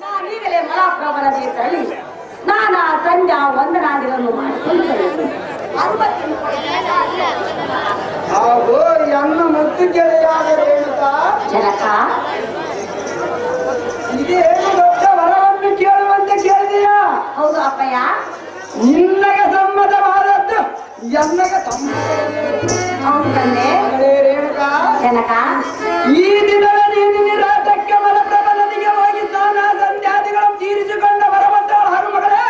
[SPEAKER 4] ನಾನೀಗಲೇ ಮಲಾಪ್ರವರದಿ ತಳಿ ಸ್ನಾನ ಸಂಧ್ಯಾ ವಂದನಾದಿಗಳನ್ನು ಮಾಡಿಕೊಂಡು
[SPEAKER 1] ಹಾಗೂ ಎನ್ನ ಮುತ್ತು ಗೆಳೆಯಾದ ರೇಣುಕ
[SPEAKER 4] ಜನಕ
[SPEAKER 1] ಇದೇನು ದೊಡ್ಡ ವರವನ್ನು ಕೇಳುವಂತೆ ಕೇಳಿದೆಯಾ?
[SPEAKER 4] ಹೌದು ಅಪ್ಪಯ್ಯ.
[SPEAKER 1] ನಿನ್ನಗೆ ಸಮ್ಮತವಾದದ್ದು ಎನ್ನಗೆ
[SPEAKER 4] ಹೌದು ತಂದೆ.
[SPEAKER 1] ರೇಣುಕ
[SPEAKER 4] ಜನಕ
[SPEAKER 1] ಈ ದಿನವೇ ನೀನು ನಿರಾಟಕ್ಕೆ ಮಲಪ್ರಭ ನದಿಗೆ ಹೋಗಿ ಸ್ನಾನ ಸಂಧ್ಯಾದಿಗಳನ್ನು ತೀರಿಸಿಕೊಂಡ ಬರವಂತವಳ ಹನುಮಗಳೇ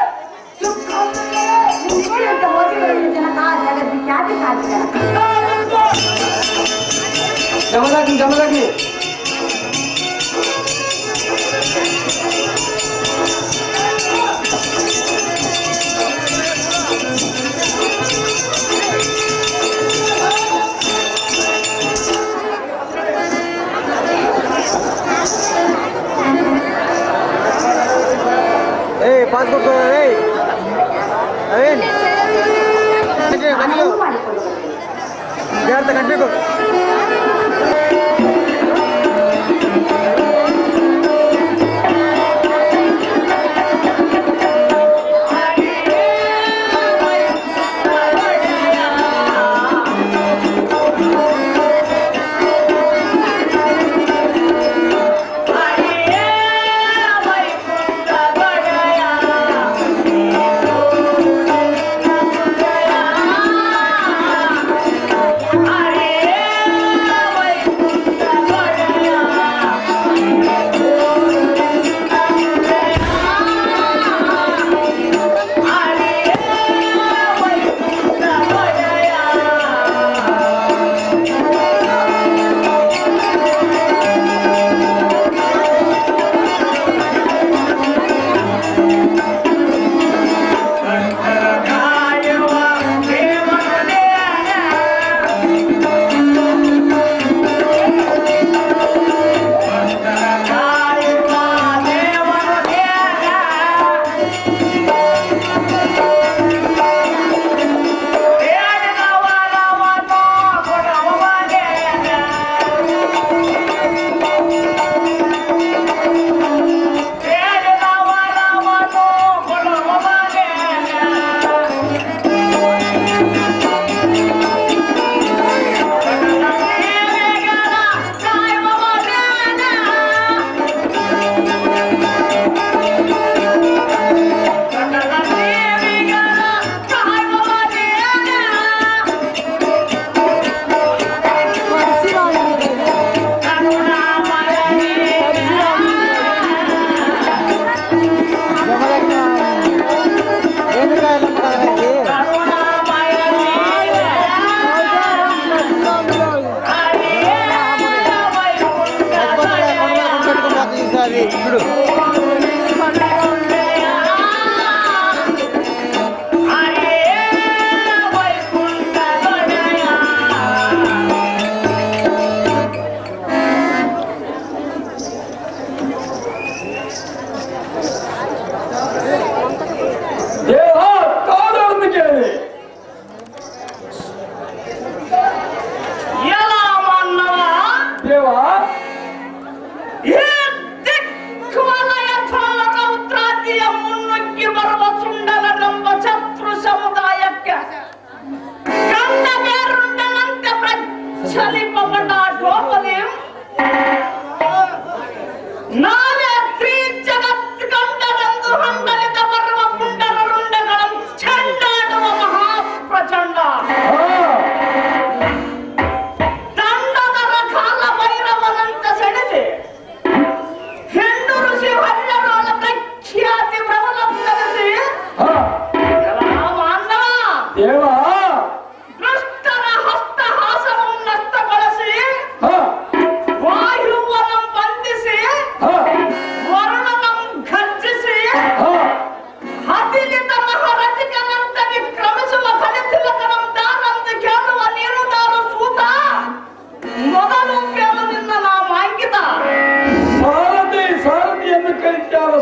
[SPEAKER 4] ಅಂತ ಹೋಗಿ ಬರಲಿ ಜನಕ. ಜಗತ್ತಿ ಖ್ಯಾತಿ ಸಾಧಿ ಜನಕ.
[SPEAKER 1] ಜಮದಗ್ನಿ ಪಾಸ್ಬುಕ್
[SPEAKER 4] ಮಾಡಿಕೊಂಡು
[SPEAKER 1] ಕಟ್ಟಬೇಕು.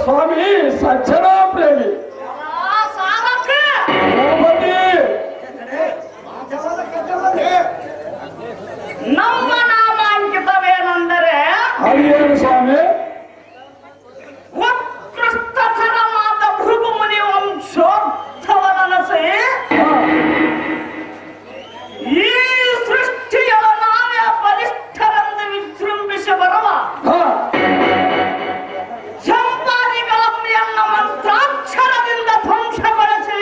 [SPEAKER 3] ಸ್ವಾಮಿ ಸಜ್ಜನ ಪ್ರೇಮಿ.
[SPEAKER 2] ನಮ್ಮ ನಾಮಾಂಕಿತವೇನೆಂದರೆ
[SPEAKER 3] ಅದೇನು ಸ್ವಾಮಿ?
[SPEAKER 2] ಉತ್ಕೃಷ್ಟತರವಾದ ಭೃಗುಮುನಿ ವಂಶೋದ್ಧವನನಸೆ ಈ ಸೃಷ್ಟಿಯ ನಾವೇ ಬಲಿಷ್ಠರೆಂದು ವಿಜೃಂಭಿಸಿ ಬರುವ ಚಂಪಾದಿಗಳನ್ನ ಮಂತ್ರಾಕ್ಷರದಿಂದ ಧ್ವಂಸಗೊಳಿಸಿ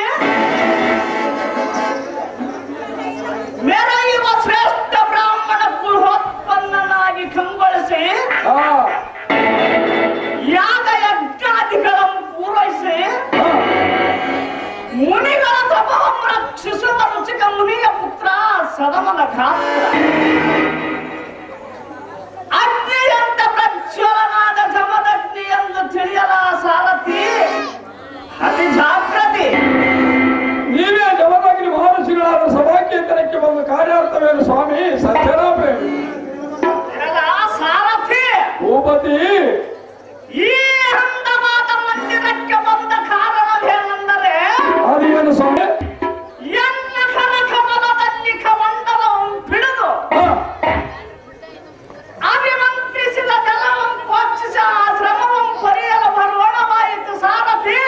[SPEAKER 2] ಮೆರೆಯುವ ಶ್ರೇಷ್ಠ ಬ್ರಾಹ್ಮಣ ಕುಲೋತ್ಪನ್ನನಾಗಿ ಕಂಗೊಳಿಸಿ ಯಾಗ ಯಜ್ಞಾದಿಗಳನ್ನು ಪೂರೈಸಿ ಮುನಿಗಳ ತಪವನ್ನು ರಕ್ಷಿಸುವ ರುಚಿಕ ಮುನಿಯ ಪುತ್ರ ಸದಮನ ಗಾತ್ರ ಅಗ್ನಿಯಂತ ಪ್ರಜ್ವಲನಾದ ಜಮದಗ್ನಿ ಎಂದು ತಿಳಿಯಲ ಸಾರಥಿ ಅತಿ ಜಾಗೃತಿ.
[SPEAKER 3] ನೀವೇ ಜಮದಗ್ನಿ ಮಹರ್ಷಿಗಳಾದ ಸಭಾಕೇತನಕ್ಕೆ ಬಂದು ಕಾರ್ಯಾರ್ಥವೇನು ಸ್ವಾಮಿ? ಸತ್ಯನ ಪ್ರೇಮಿ
[SPEAKER 2] ಸಾರಥಿ
[SPEAKER 3] ಭೂಪತಿ,
[SPEAKER 2] ಈ ಅಂದವಾದ ಮಂದಿರಕ್ಕೆ ಬಂದ ಕಾರಣವೇನೆಂದರೆ
[SPEAKER 3] ಅದೇನು ಸ್ವಾಮಿ?
[SPEAKER 2] ಎನ್ನ ಕನಕಮಲದಲ್ಲಿ ಕಮಂಡಲವನ್ನು ಬಿಡಿದು ಅಭಿಮಂತ್ರಿಸಿದ ಜಲವನ್ನು ಪೋಷಿಸಿ ಆ ಶ್ರಮವನ್ನು ಪರಿಯಲು ಬರೋಣವಾಯಿತು ಸಾರಥಿ.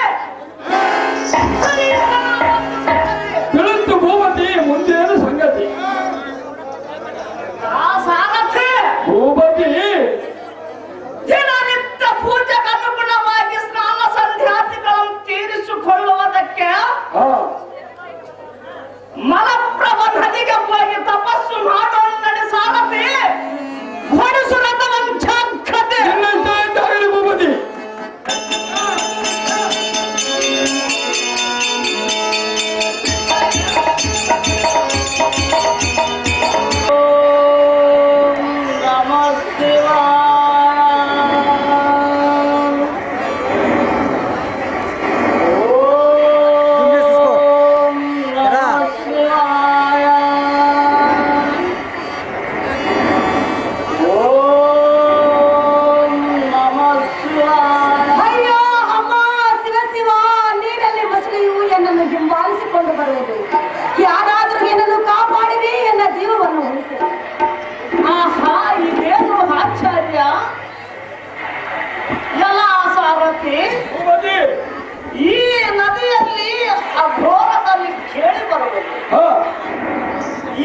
[SPEAKER 3] ತಿಳಿತು ಭೂಪತಿ, ಮುಂದೇನು ಸಂಗತಿ?
[SPEAKER 2] ಆ ಸಾರಥಿ
[SPEAKER 3] ಭೂಪತಿ,
[SPEAKER 2] ದಿನನಿತ್ಯ ಪೂಜೆಗನುಗುಣವಾಗಿ ಸ್ನಾನ ಸಂಧ್ಯಾದಿಗಳನ್ನು ತೀರಿಸಿಕೊಳ್ಳುವುದಕ್ಕೆ ಮಲಪ್ರಭ ನದಿಗೆ ಹೋಗಿ ತಪಸ್ಸು ಮಾಡೋಣ ನಡೆ ಸಾರಥಿ. ಹೊಡಿಸು ರಥವನ್ನು ಜಾಗ್ರತೆ.
[SPEAKER 3] ಆಗಲಿ ಭೂಪತಿ.
[SPEAKER 4] ಅಯ್ಯೋ ಅಮ್ಮ, ಶಿವ ಶಿವ, ನೀರಲ್ಲಿ ಮೊಸಳೆಯು ಎನ್ನನ್ನು ಹಿಂಬಾಲಿಸಿಕೊಂಡು ಬರುವುದು. ಯಾರಾದರೂ ಎನ್ನನ್ನು ಕಾಪಾಡಿವೆ, ಎನ್ನ ಜೀವವನ್ನು ಉಳಿಸಿ.
[SPEAKER 2] ಆಹಾ, ಇದೇನು ಆಚಾರ್ಯ ಎಲ್ಲ ಸಾರಥಿ.
[SPEAKER 3] ಭೂಪತಿ,
[SPEAKER 2] ಈ ನದಿಯಲ್ಲಿ ಅಘೋರದಲ್ಲಿ ಕೇಳಿ ಬರುವುದು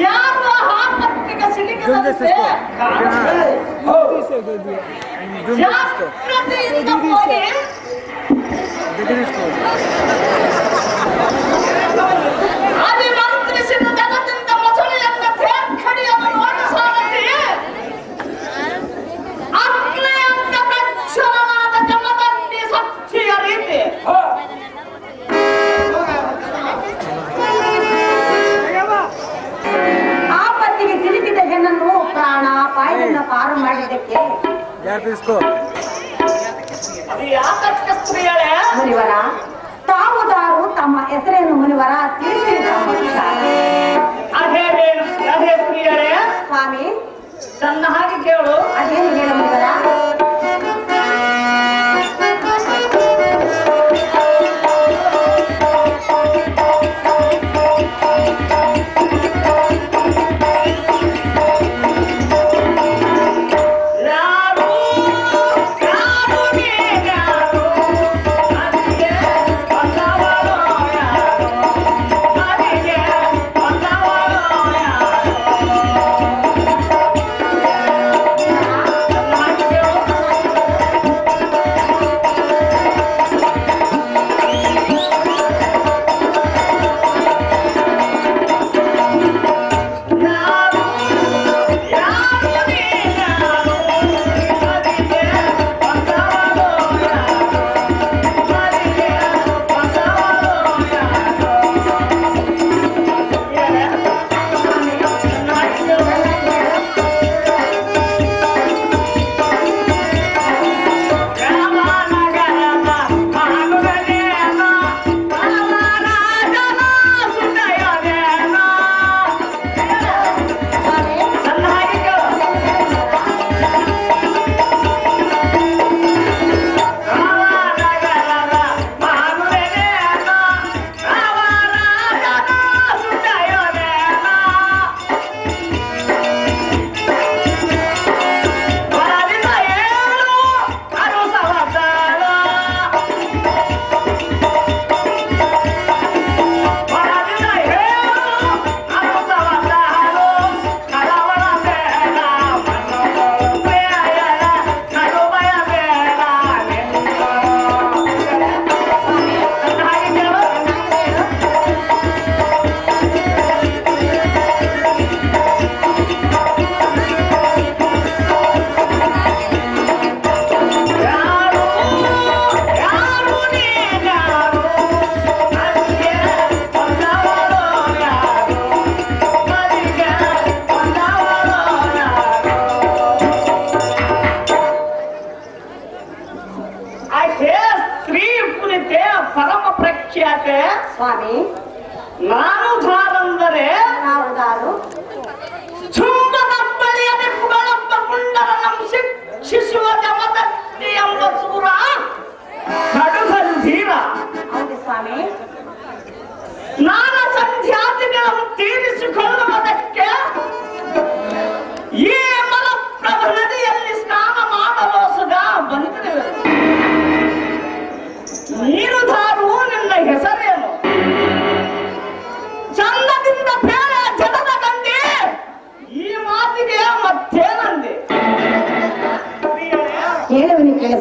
[SPEAKER 2] ಯಾರು ಆಪತ್ತಿಗೆ ಸಿಲುಕಿದಂತೆ ಜಾಗೃತಿಯಿಂದ ಹೋಗಿ ಅಭಿಮಂತ್ರಿಸಿದ ಜನದಿಂದ ಮೊಸಳೆಯನ್ನ ತೇರ್ಖಡಿಯನ್ನು ನೋಡಿ ಸಾರಥಿ. ಅಗ್ನಿಯಂತ ಪ್ರಜ್ವಲನಾದ ಜಮದಗ್ನಿ ಶಕ್ತಿಯ ರೀತಿ
[SPEAKER 4] ಆಪತ್ತಿಗೆ ಸಿಲುಕಿದ ಜನನ್ನು ಪ್ರಾಣಾಪಾಯದಿಂದ ಪಾರು ಮಾಡಿದ್ದಕ್ಕೆ
[SPEAKER 2] ಅದು ಯಾಕಕ್ಕೆ ಸ್ತ್ರೀಯಳೇ
[SPEAKER 4] ಮುನಿವರ ತಾವುದಾರು ತಮ್ಮ ಹೆಸರೇನು ಮುನಿವರ ತಿಳಿಸಿ ತಮ್ಮ ವಿಚಾರ.
[SPEAKER 2] ಅದೇ ಸ್ತ್ರೀಯಳೇ
[SPEAKER 4] ಸ್ವಾಮಿ,
[SPEAKER 2] ಚೆನ್ನಾಗಿ ಕೇಳು.
[SPEAKER 4] ಅದೇನು ಹೇಳ ಮುನಿವರ?
[SPEAKER 2] ಚೆನ್ನಾಗಿ ಕೇಳು.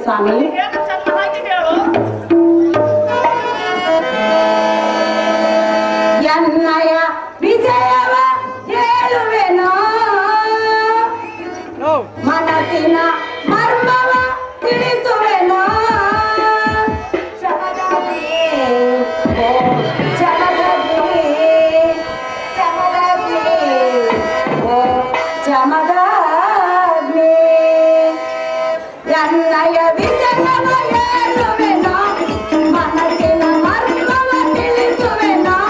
[SPEAKER 4] ಸ್ವಾಮಿ. ಎನ್ನಯ ವಿಜಯವ ಹೇಳುವೆನೋ, ಮನಸ್ಸಿನ ಮರ್ಮವ ತಿಳಿಸುವೆನೋ. ಚಮದಗ್ನಿ, ಓ ಚಮದಗ್ನಿ, ಚಮದಗ್ನಿ, ಓ ಚಮದಗ್ನಿ. ಎನ್ನಯ ವಿಜಯವ ಹೇಳುವೆನೋ, ಮನಸ್ಸಿನ ಮರ್ಮವ ತಿಳಿಸುವೆನೋ.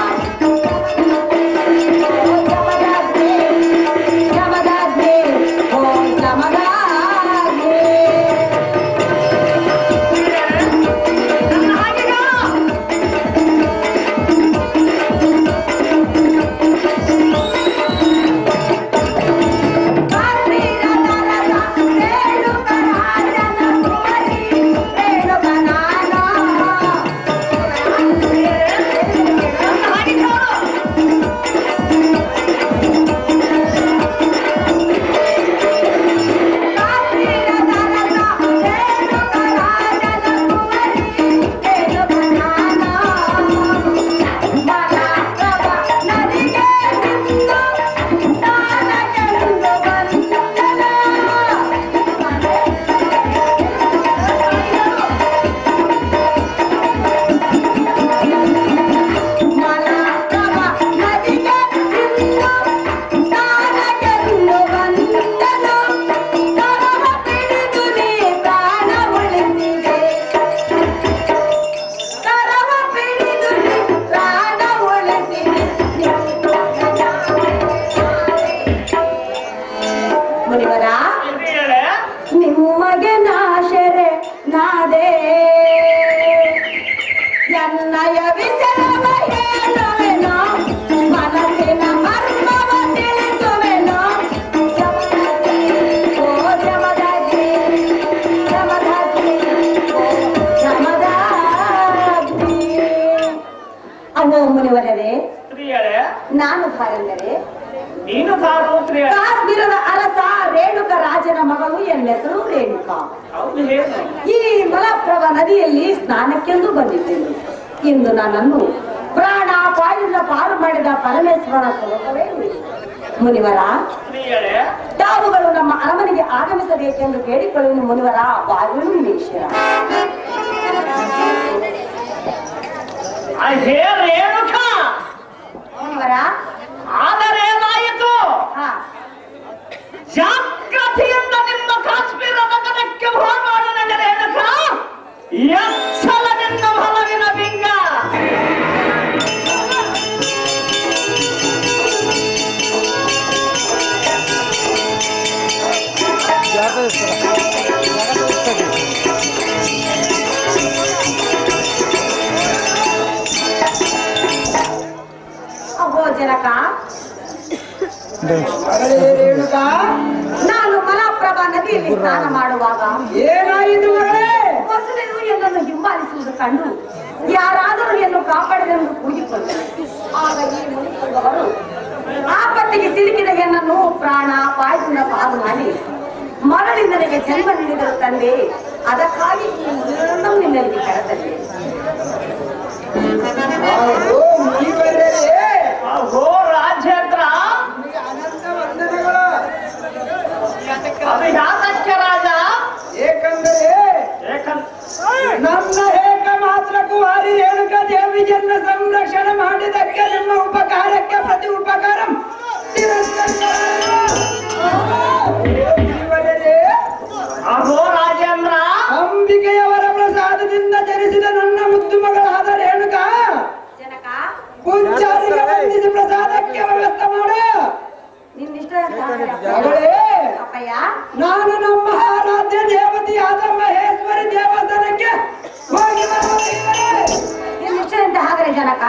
[SPEAKER 4] ಮುನಿವರ, ನಿಮಗೆ ನಾಶರೆ ನಾದೇ. ಎನ್ನಯ ವಿಜಯವ ಹೇಳುವೆನೋ, ಮನಸ್ಸಿನ ಮರ್ಮವ ತಿಳಿಸುವೆನೋ. ಜಮದಗ್ನಿ, ಓ ಜಮದಗ್ನಿ, ಜಮದಗ್ನಿ, ಓ ಜಮದಗ್ನಿ. ಅಮ್ಮೋ ಮುನಿವರರೇ, ನಾನು ಬಾರೆಂದರೆ
[SPEAKER 2] ನೀನು ಕಾರು
[SPEAKER 4] ಕಾಶ್ಮೀರದ ಅರಸ ರೇಣುಕ ರಾಜನ ಮಗಳು, ಎನ್ನ ಹೆಸರು ರೇಣುಕಾ. ಈ ಮಲಪ್ರಭ ನದಿಯಲ್ಲಿ ಸ್ನಾನಕ್ಕೆಂದು ಬಂದಿದ್ದೇನೆ. ಇಂದು ನನ್ನನ್ನು ಪ್ರಾಣ ಪಾಯುನ ಪಾರು ಮಾಡಿದ ಪರಮೇಶ್ವರನ ಸ್ವರೂಪವೇ ಮುನಿವರ. ತಾವುಗಳು ನಮ್ಮ ಅರಮನೆಗೆ ಆಗಮಿಸಬೇಕೆಂದು ಕೇಳಿಕೊಳ್ಳುವ ಮುನಿವರ. ವಾಯುನು ಮೇಶ್ವರ. ಮುನಿವರ,
[SPEAKER 2] ಆದರೇನಾಯಿತು? ಜಾಗ್ರತೆಯಿಂದ ನಿಮ್ಮ ಕಾಶ್ಮೀರ ನಗರಕ್ಕೆ ಹೋಗೋಣ ರೇಣುಕ. ಎಚ್ಚಲ ನಿನ್ನ ಹೊಲವಿನ ಬಿಂಗ.
[SPEAKER 4] ಅಹೋ ಜನಕ, ನಾನು ಮಲಪ್ರಭಾ ನದಿಯಲ್ಲಿ ಸ್ನಾನ ಮಾಡುವಾಗ
[SPEAKER 1] ಏನಾಯಿತು ಮಗಳೇ?
[SPEAKER 4] ಮೊಸಳೆಯು ಎನ್ನನ್ನು ಹಿಂಬಾಲಿಸುವುದು ಕಂಡು ಯಾರಾದರೂ ಎನ್ನು ಕಾಪಾಡಲೆಂದು ಕೂಗಿಕೊಂಡರು. ಆಗ ಈ ಮುನಿಕೊಂಡವರು ಆಪತ್ತಿಗೆ ಸಿಲುಕಿದ ಎನ್ನನ್ನು ಪ್ರಾಣ ಪಾಯುನ ಪಾರು ಮಾಡಿ ಮರಳಿ ನನಗೆ ಜನ್ಮ ನೀಡಿದರು ತಂದೆ. ಅದಕ್ಕಾಗಿ ಈ ಮುನಿಗಳನ್ನು ನಿನ್ನಲ್ಲಿ ಕರೆತಂದೆ.
[SPEAKER 2] ಅಹೋ ರಾಜೇಂದ್ರ,
[SPEAKER 1] ಅನಂತ ವಂದನೆಗಳು.
[SPEAKER 2] ಅದು ಯಾತಕ್ಕೆ ರಾಜ?
[SPEAKER 1] ಏಕೆಂದರೆ ನನ್ನ ಏಕ ಮಾತ್ರ ಕುಮಾರಿ ರೇಣುಕಾ ದೇವಿಯನ್ನ ಸಂರಕ್ಷಣೆ ಮಾಡಿದಕ್ಕೆ ನಿಮ್ಮ ಉಪಕಾರಕ್ಕೆ ಪ್ರತಿ ಉಪಕಾರ
[SPEAKER 2] ಅಹೋ ರಾಜೇಂದ್ರ,
[SPEAKER 1] ಅಂಬಿಕೆಯವರ ಪ್ರಸಾದದಿಂದ ಜನಿಸಿದ ನನ್ನ ಮುದ್ದು ಮಗಳಾದ ರೇಣುಕಾ
[SPEAKER 4] ಜನಕ,
[SPEAKER 1] ಪೂಜಾರಿಗೆ ವಂದಿಸಿ ಪ್ರಸಾದಕ್ಕೆ ವ್ಯವಸ್ಥೆ ಮಾಡು.
[SPEAKER 4] ನಿನ್ನಿಷ್ಟ
[SPEAKER 1] ಅಪ್ಪಯ್ಯ, ನಾನು ನಮ್ಮ ಆರಾಧ್ಯ ದೇವತೆಯಾದ ಮಹೇಶ್ವರಿ ದೇವಸ್ಥಾನಕ್ಕೆ ಹೋಗಿ ಬರುತ್ತೇನೆ.
[SPEAKER 4] ನಿನ್ನಿಷ್ಟ ಹಾಗರೆ ಜನಕ.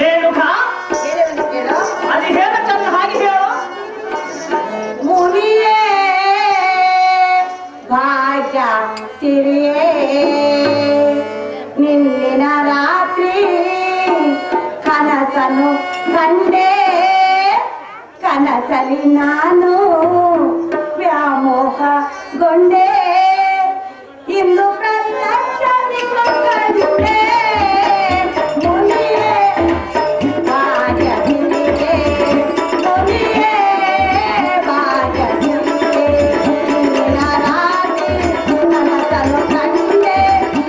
[SPEAKER 2] ರೇಣುಕ,
[SPEAKER 4] ಕೇಳು.
[SPEAKER 2] ಅದು ಹೇಳ ಚಂದ ಹಾಗೆ ಹೇಳು.
[SPEAKER 4] ಮುನಿಯೇ ಸಿರಿಯೇ ನಿನ್ನಿನ ರಾತ್ರಿ ಕನಸನು ಕಂಡೆ ಕನಸಲಿ ನಾನು ವ್ಯಾಮೋಹಗೊಂಡೆ ಇಂದು ಪ್ರತ್ಯಕ್ಷ ನಿಮ್ಮ ಕಂಡೆ ಮುನಿಯೇ ಭಾಗ್ಯಸಿರಿಯೇ ಮುನಿಯೇ ಭಾಗ್ಯಸಿರಿಯೇ ನಿನ್ನಿನ ರಾತ್ರಿ ಕನಸನು ಕಂಡೆ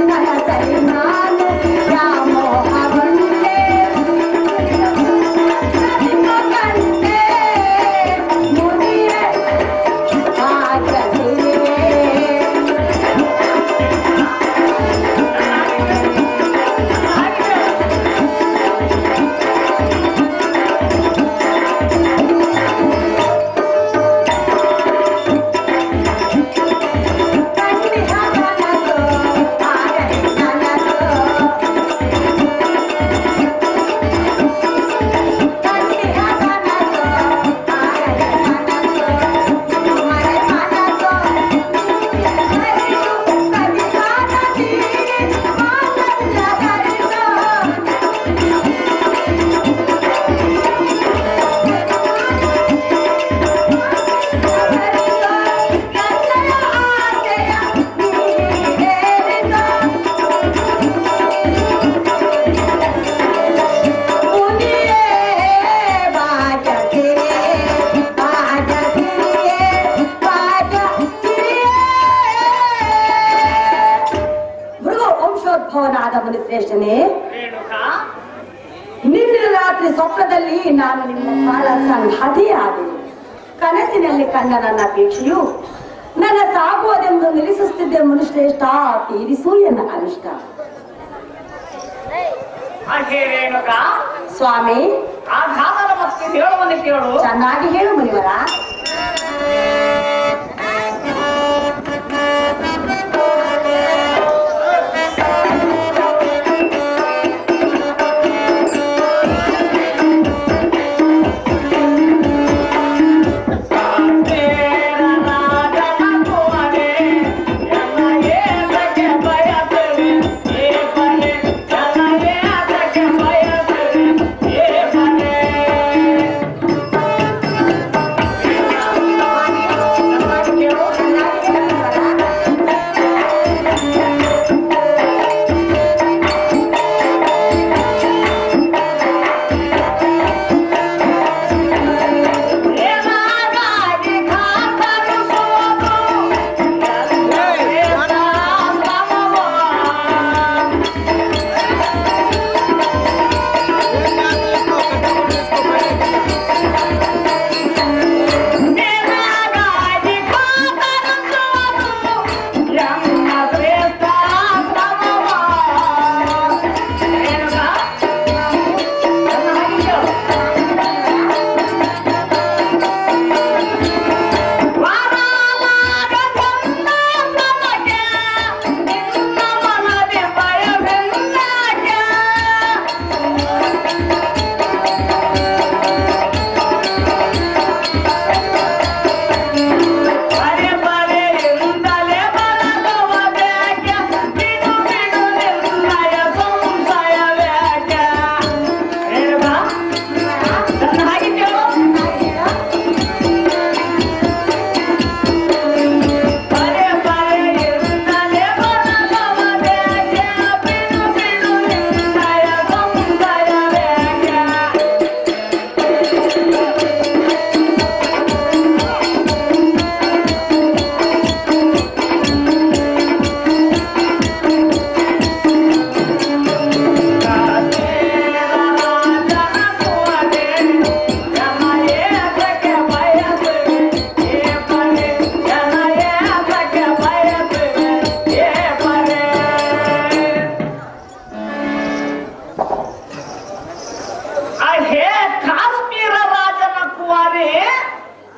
[SPEAKER 4] ಕನಸಲಿ ನಾನು ವ್ಯಾಮೋಹಗೊಂಡೆ ನಿಮ್ಮ ಕಂಡೆ ಮುನಿಯೇ ಭಾಗ್ಯಸಿರಿಯೇ ಭವನಾದ ಮುನಿಶ್ರೇಷ್ಠನೇ, ನಿನ್ನೆ ರಾತ್ರಿ ಸ್ವಪ್ನದಲ್ಲಿ ನಾನು ನಿಮ್ಮ ಬಾಳ ಸಂಘಾತಿಯಾದೆ. ಕನಸಿನಲ್ಲಿ ಕಂಡ ನನ್ನ ಅಪೇಕ್ಷೆಯು ನನ್ನ ಸಾಗುವುದೆಂದು ನಿಲ್ಲಿಸುತ್ತಿದ್ದೆ. ಮುನಿಶ್ರೇಷ್ಠ, ತೀರಿಸು ಎನ್ನ ಅನಿಷ್ಟ. ಸ್ವಾಮಿ, ಚೆನ್ನಾಗಿ ಹೇಳು ಮುನಿವರ.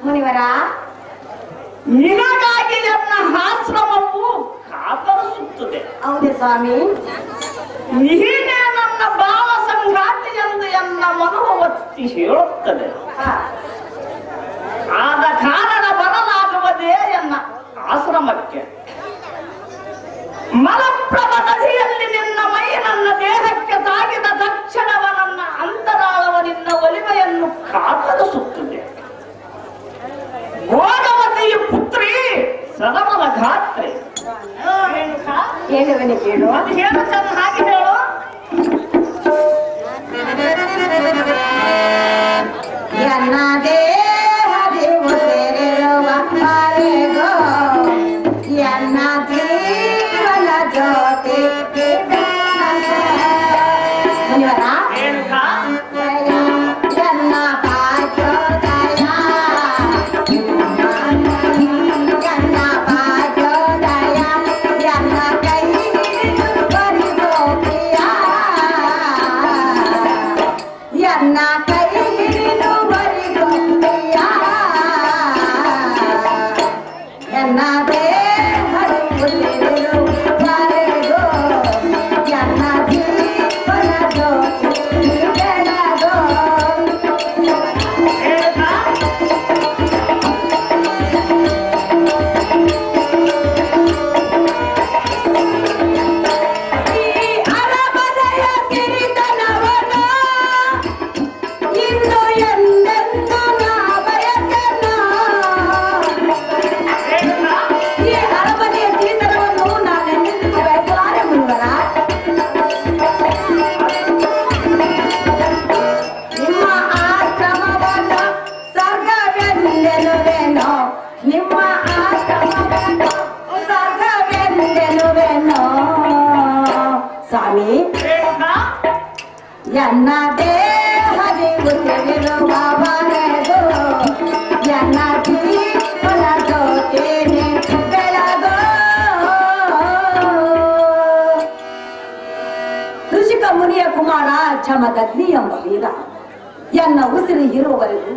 [SPEAKER 4] ಮುನಿವರ,
[SPEAKER 2] ನಿನಗಾಗಿ ನನ್ನ ಆಶ್ರಮವು ಕಾತರಿಸುತ್ತದೆ.
[SPEAKER 4] ಹೌದೇ ಸ್ವಾಮಿ?
[SPEAKER 2] ನೀನೇ ನನ್ನ ಬಾಳ ಸಂಗಾತಿ ಎಂದು ಎನ್ನ ಮನೋವತ್ತಿ ಹೇಳುತ್ತದೆ. ಆದ ಕಾರಣ ಬರಲಾಗುವುದೇ ಎನ್ನ ಆಶ್ರಮಕ್ಕೆ. ಭೋಗವತಿ ಪುತ್ರಿ ಸದಮಲ ಗಾತ್ರಿ.
[SPEAKER 4] ಹೇಳುವನೆ ಕೇಳು.
[SPEAKER 2] ಅದು ಹೇಳು ಚಂದ ಹಾಗೆ ಹೇಳು.
[SPEAKER 4] ಎನ್ನ ದೇಹದಿ ಉಸಿರಿರುವ ಮರೆಗೋ ಎನ್ನ ಜೀವನ ಜ್ಯೋತಿ ಮುನಿವರ
[SPEAKER 2] ರೇಣುಕ
[SPEAKER 4] ಎನ್ನ ಪಾಠೋದಯ ಎನ್ನ ಪಾಠೋದಯ ಎನ್ನ ಕೈ ಬರಿಸೋತಿಯ ಎನ್ನ ಕೈ ಹಿಡಿದು ಬರಿಸೋತಿಯ ಎನ್ನ ದೇಹದ ಉಸಿರು ಬರೆಗೋ ಎನ್ನ ಜೀವನ ಜ್ಯೋತಿ ಬೆಳಗೋ. ಈ ಅರಮನೆಯ ಸಿರಿತನವನು ಇನ್ನು ಎಂದೆಂದು ನಾ ಬಯಸೆನು. ಈ ಅರಮನೆಯ ಸಿರಿತನವನ್ನು ನಾನೆಂದೆಂದಿಗೂ ಬಯಸಲಾರೆ ಮುನಿವರ. ನಿಮ್ಮ ಆಶ್ರಮವನ್ನು ಸ್ವರ್ಗವೆಂದೆನುವೆನೋ ನಿಮ್ಮ ಆಶ್ರಮವನ್ನು ಸ್ವರ್ಗವೆಂದೆನುವೆನೋ ಸ್ವಾಮಿ ಎನ್ನ ದೇಹದಿ ಉಸಿರಿರುವ ಮರೆಗೋ ಎನ್ನ ಜೀವನ ಜ್ಯೋತಿನೇ ಬೆಳಗೋ. ಋಷಿಕ ಮುನಿಯ ಕುಮಾರ ಛಮದಗ್ನಿ ಎಂಬ ವೀರ ಎನ್ನ ಉಸಿರು ಇರುವವರೆಗೂ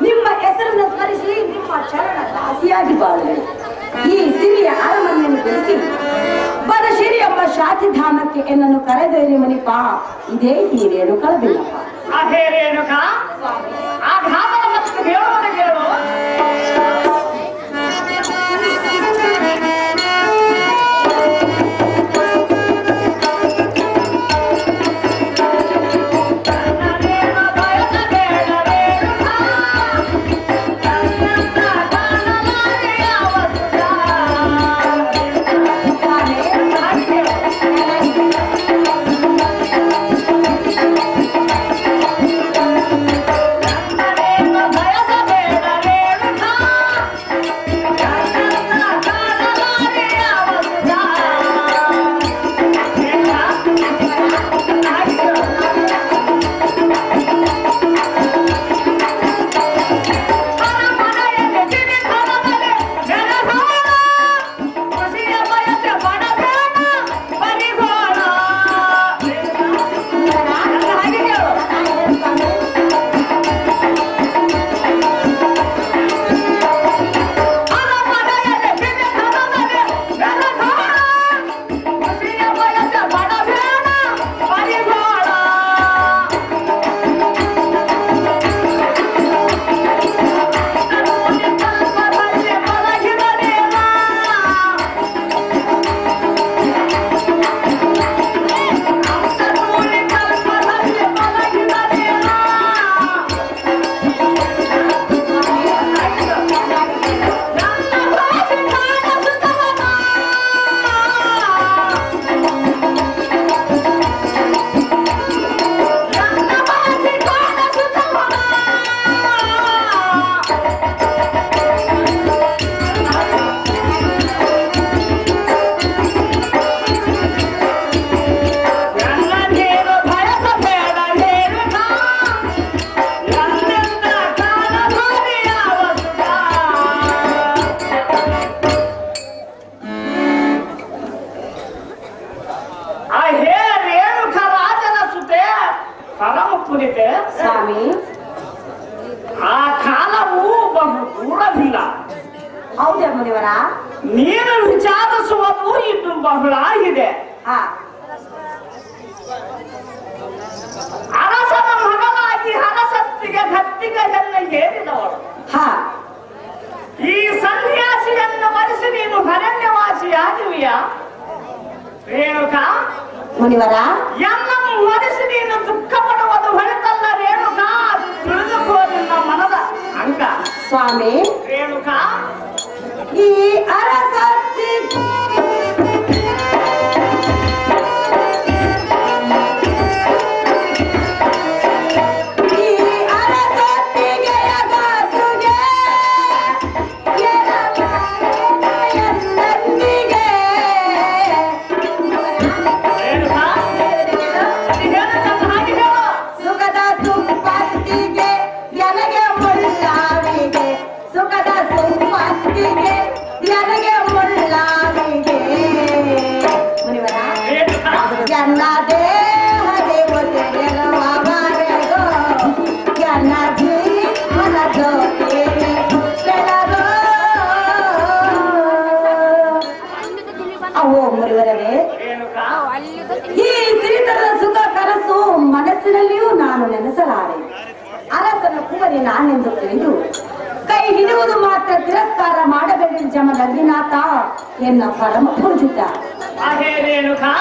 [SPEAKER 4] ನಿಮ್ಮ ಹೆಸರನ್ನು ಸ್ಮರಿಸಿ ನಿಮ್ಮ ಚರಣ ದಾಸಿಯಾಗಿ ಬಾಳುವೆ. ಈ ಸಿರಿಯ ಅರಮನೆಯನ್ನು ಬೆಳೆಸಿ ಬನಶಿರಿ ಎಂಬ ಶಾಂತಿಧಾಮಕ್ಕೆ ಎನ್ನನ್ನು ಕರೆದೊಯ್ರಿ ಮನಿಪ. ಇದೇ ಈ ರೇಣುಕಳ ಬಿಲ್ಲಪ್ಪ.
[SPEAKER 2] ಅಹೇ ರೇಣುಕ ಆ ಘಾತದ ಮತ್ತು ಹೇಳುವುದು ಹೇಳು. ಪುನಿತೆ
[SPEAKER 4] ಸ್ವಾಮಿ,
[SPEAKER 2] ಆ ಕಾಲವು ಬಹು ದೂರವಿಲ್ಲ.
[SPEAKER 4] ಹೌದೇ ಮುನಿವರ?
[SPEAKER 2] ನೀನು ವಿಚಾರಿಸುವುದು ಇನ್ನು ಬಹಳ ಇದೆ. ಅರಸನ ಮಗನಾಗಿ ಅರಸತ್ತಿಗೆ ಗತ್ತಿಗೆಲ್ಲ ಏರಿದವಳು. ಈ ಸನ್ಯಾಸಿಯನ್ನು ಮರೆಸಿ ನೀನು ಅರಣ್ಯವಾಸಿಯಾಗಿವೆಯಾ ರೇಣುಕ?
[SPEAKER 4] ಮುನಿವರ,
[SPEAKER 2] ಎಲ್ಲ ಮರೆಸಿ ನೀನು ದುಃಖ ಪಡುವುದು ಹೊರತಲ್ಲ ರೇಣುಕ. ತಿಳಿದುಕೋ ನಿನ್ನ ಮನದ ಅಂಕ
[SPEAKER 4] ಸ್ವಾಮಿ
[SPEAKER 2] ರೇಣುಕಾ
[SPEAKER 4] ಈ ಅರಸತ್ತಿ ಸುಖದ ಸುಪ್ಪತ್ತಿಗೆ ನನಗೆ ಮುಳ್ಳಾವಿಗೆ ಸುಖದ ಸುಪ್ಪತ್ತಿಗೆ ನನಗೆ ಮುಳ್ಳಾವಿಗೆ ಮುನಿವರ ಎನ್ನ ದೇಹದೆ ಒಸೆಗೆಲುವವರೆಗೂ ಎನ್ನ ಜೀವನ ಜೊತೆ ಬೆಳಗೋ ಅವೋ ಮುನಿವರವೇ ಈ ಸಿರಿತರದ ಸುಖ ಕನಸು ಮನಸ್ಸಿನಲ್ಲಿಯೂ ನಾನು ನೆನೆಸಲಾರೆ ಅರಸನ ಕುವರಿ ನಾನೆಂದು ತಿಳಿದು ಕೈ ಹಿಡಿಯುವುದು ಮಾತ್ರ ತಿರಸ್ಕಾರ ಮಾಡಬೇಡಿ ಜಮ ನದಿನಾಥ ಎನ್ನ ಪರಮ ಪೂಜಿತ
[SPEAKER 2] ಅಹೇ ರೇಣುಕಾ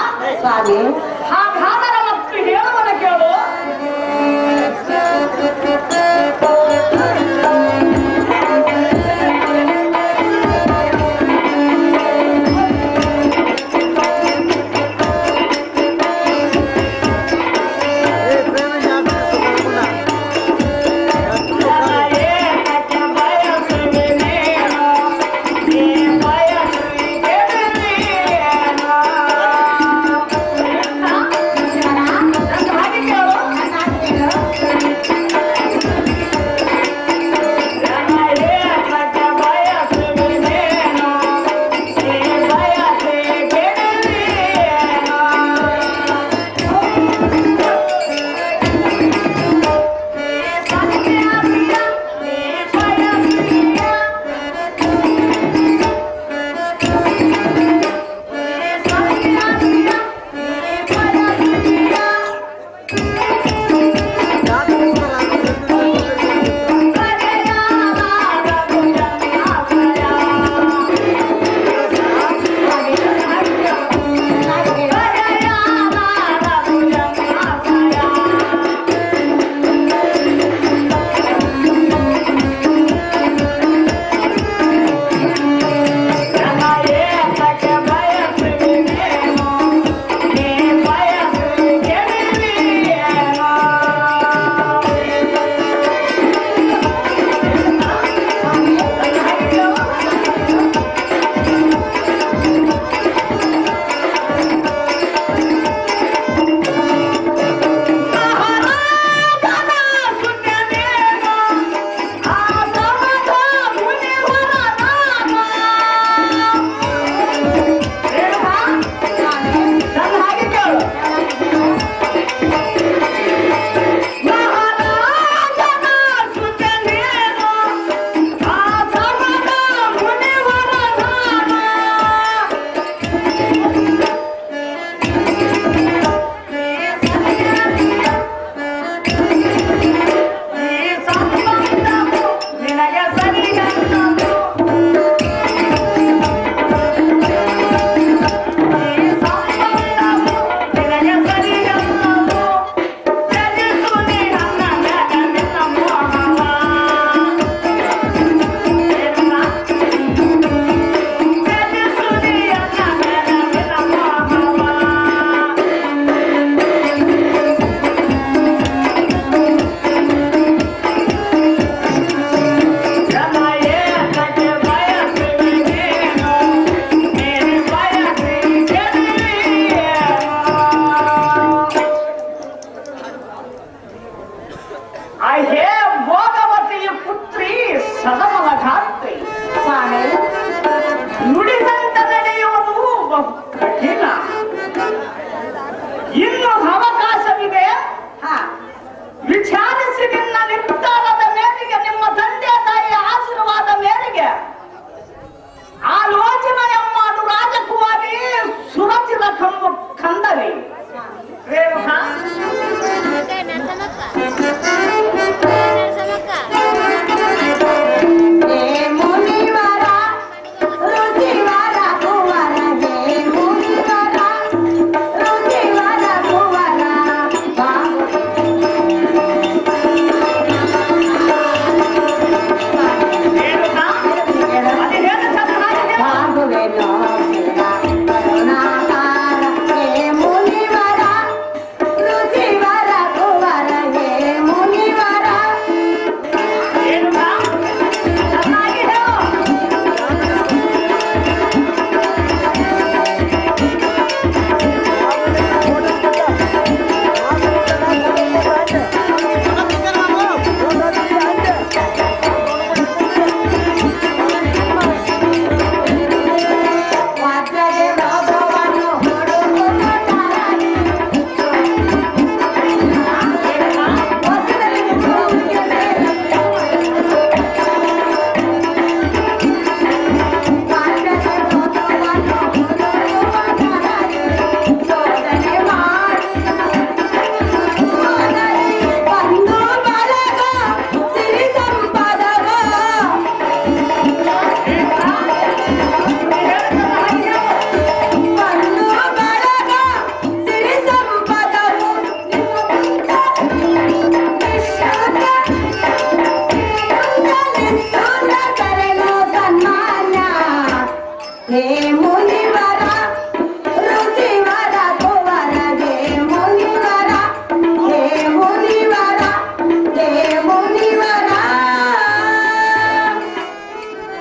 [SPEAKER 4] ಸ್ವಾಮಿ
[SPEAKER 2] ಹಾಗಾದರೆ ಮತ್ತು ಹೇಳುವನ ಕೇಳು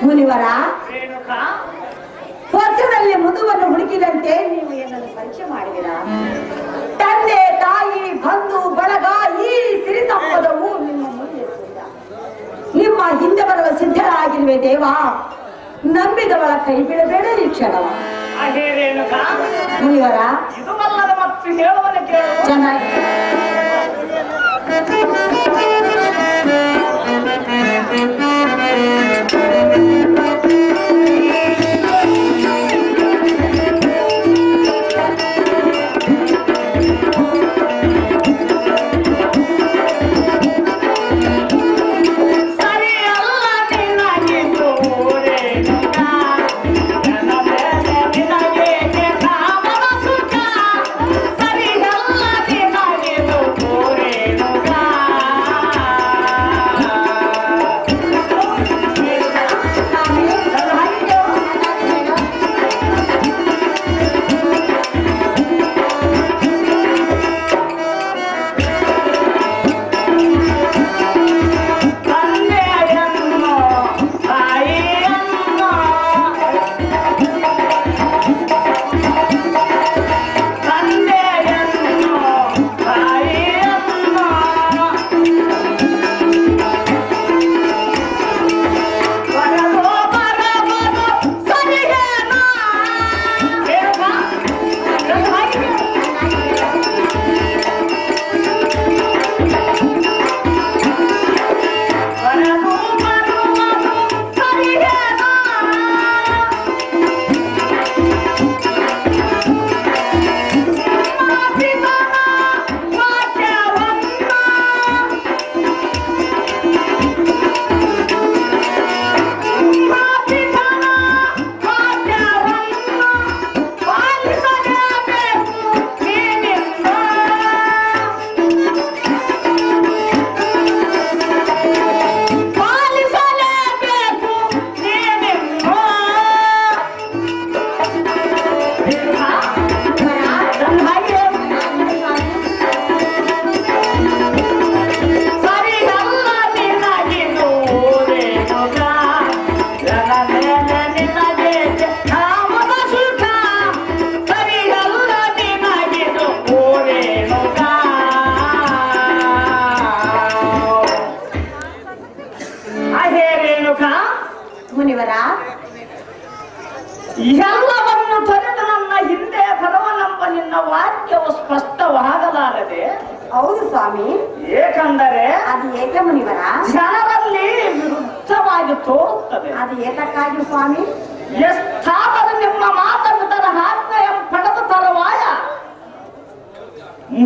[SPEAKER 4] ಮುನಿವರ
[SPEAKER 2] ರೇಣುಕಾ
[SPEAKER 4] ವರ್ಷದಲ್ಲಿ ಮಧುವನ್ನು ಹುಡುಕಿದಂತೆ ನೀವು ಏನನ್ನು ಪರಿಚಯ ಮಾಡಿದಿರಾ? ತಂದೆ ತಾಯಿ ಬಂಧು ಬಳಗ ಈ ಸಿರಿ ಸಂಪದವು ನಿಮ್ಮ ಮುಂದೆ ಸಿದ್ಧ. ನಿಮ್ಮ ಹಿಂದೆ ಬರಲು ಸಿದ್ಧರಾಗಿರುವೆ ದೇವ. ನಂಬಿದವಳ ಕೈ ಬಿಡಬೇಡ ಈ ಕ್ಷಣವ.
[SPEAKER 2] ಅಹೇ ರೇಣುಕಾ
[SPEAKER 4] ಮುನಿವರ
[SPEAKER 2] ಇದು ಅಲ್ಲದ ಮತ್ತು ಹೇಳುವನು ಕೇಳು.
[SPEAKER 4] ಚೆನ್ನಾಗಿ ಮುನಿವರ
[SPEAKER 2] ಎಲ್ಲವನ್ನು ತೊರೆದು ನನ್ನ ಹಿಂದೆ ಬರುವನೆಂಬ ನಿನ್ನ ವಾಕ್ಯವು ಸ್ಪಷ್ಟವಾಗಲಾರದೆ.
[SPEAKER 4] ಹೌದು ಸ್ವಾಮಿ.
[SPEAKER 2] ಏಕೆಂದರೆ
[SPEAKER 4] ಅದು ಏಕೆ ಮುನಿವರ?
[SPEAKER 2] ಜನರಲ್ಲಿ ವಿರುದ್ಧವಾಗಿ ತೋರುತ್ತದೆ.
[SPEAKER 4] ಅದು ಏತಕ್ಕಾಗಿ ಸ್ವಾಮಿ?
[SPEAKER 2] ಎಷ್ಟಾದರೂ ನಿಮ್ಮ ಮಾತನ್ನು ತರ ಆಜ್ಞೆಯ ಪಡೆದ ತರುವಾಯ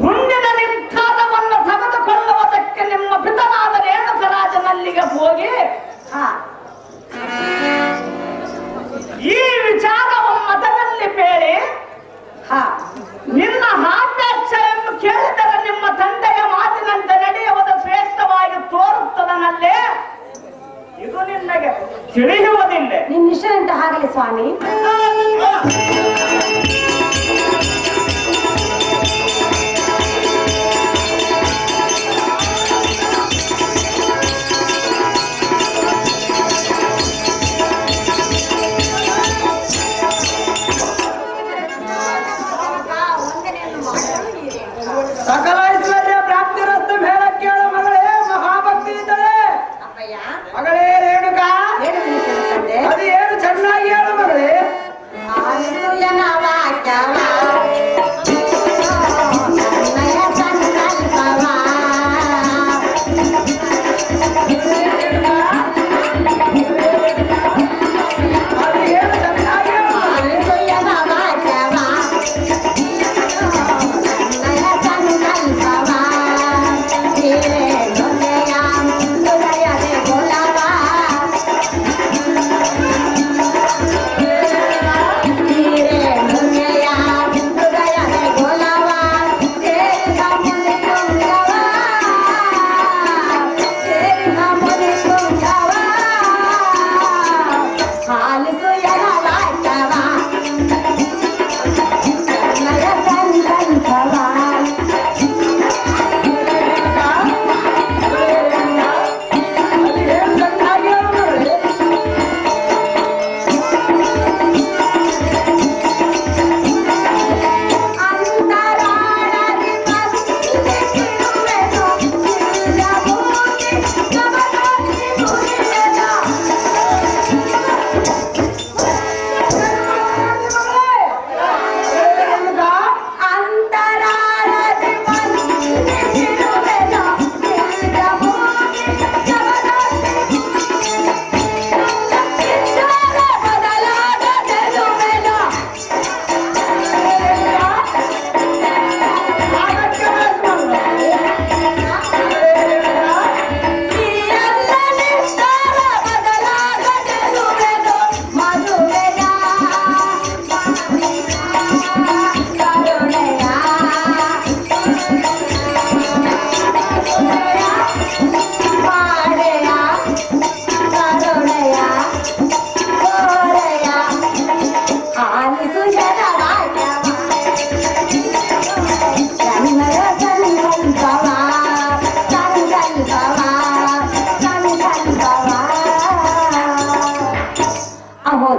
[SPEAKER 2] ಮುಂದಿನ ನಿರ್ಧಾರವನ್ನು ತೆಗೆದುಕೊಳ್ಳುವುದಕ್ಕೆ ನಿಮ್ಮ ಪಿತನಾದ ರೇಣುಕರಾಜನಲ್ಲಿಗೆ ಹೋಗಿ ಈ ವಿಚಾರವು ಮತದಲ್ಲಿ ಬೇಡಿ ನಿನ್ನ ಆಜ್ಞಾಕ್ಷೆಯನ್ನು ಕೇಳಿದರೆ ನಿಮ್ಮ ತಂದೆಯ ಮಾತಿನಂತೆ ನಡೆಯುವುದು ಶ್ರೇಷ್ಠವಾಗಿ ತೋರುತ್ತದನಲ್ಲೇ ಇದು ನಿನಗೆ ತಿಳಿಯುವುದಿಲ್ಲ.
[SPEAKER 4] ನಿನ್ನ ಇಷ್ಟದಂತೆ ಆಗಲಿ ಸ್ವಾಮಿ.
[SPEAKER 1] ಸಕಲ ಐಶ್ವರ್ಯ ಪ್ರಾಪ್ತಿರಸ್ತು ಮೇಲ ಕೇಳು ಮಗಳೇ. ಮಹಾಭಕ್ತಿ ಇದ್ದರೆ ಮಗಳೇ ರೇಣುಕಾ ಅದು ಏನು ಚೆನ್ನಾಗಿ ಹೇಳು ಮಗಳೇ.
[SPEAKER 4] ವಾಕ್ಯ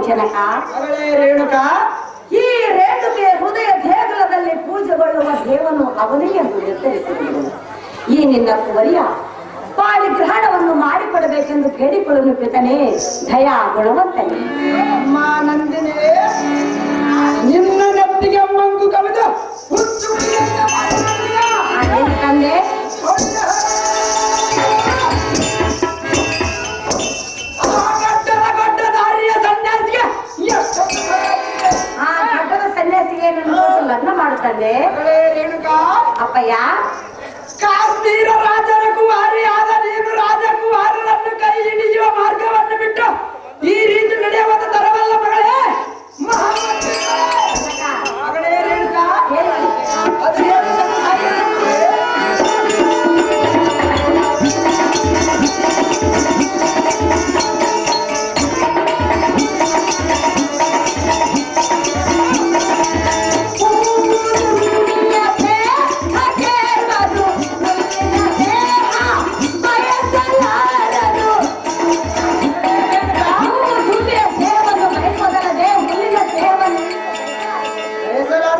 [SPEAKER 4] ಜನಕ,
[SPEAKER 2] ಮಗಳೇ ರೇಣುಕಾ,
[SPEAKER 4] ಈ ರೇಣುಕೆ ಹೃದಯ ದೇಗುಲದಲ್ಲಿ ಪೂಜೆಗೊಳ್ಳುವ ದೇವನು ಅವನೇ ಎಂದು ನಿರ್ಧರಿಸಿದನು. ಈ ನಿನ್ನ ಕುವರಿಯ ಪಾಣಿಗ್ರಹಣವನ್ನು ಮಾಡಿಕೊಡಬೇಕೆಂದು ಕೇಳಿಕೊಳ್ಳಲು ಪಿತನೇ ದಯಾ ಗುಣವಂತನೇ.
[SPEAKER 2] ಅಮ್ಮ ನಂದಿನಿ, ನಿನ್ನ ನೆತ್ತಿಗೆ ಮಂಗು ಕವಿದ ಹುಚ್ಚು
[SPEAKER 4] ಅದೇನು ತಂದೆ? ಆ ಗಡ್ಡದ ಸನ್ಯಾಸಿಗೆ ನನ್ನ ಲಗ್ನ ಮಾಡುತ್ತಂದೆ.
[SPEAKER 2] ರೇಣುಕಾ,
[SPEAKER 4] ಅಪ್ಪಯ್ಯ,
[SPEAKER 2] ಕಾಶ್ಮೀರ ರಾಜರ ಕುಮಾರಿಯಾದ ನೀನು ರಾಜಕುಮಾರರನ್ನು ಕೈ ಹಿಡಿಯುವ ಮಾರ್ಗವನ್ನು ಬಿಟ್ಟು ಈ ರೀತಿ ನಡೆಯುವಂತ ತರವಲ್ಲ ಮಗಳೇ. ಮಗಳೇ ರೇಣುಕಾ, ಅದು ಏನು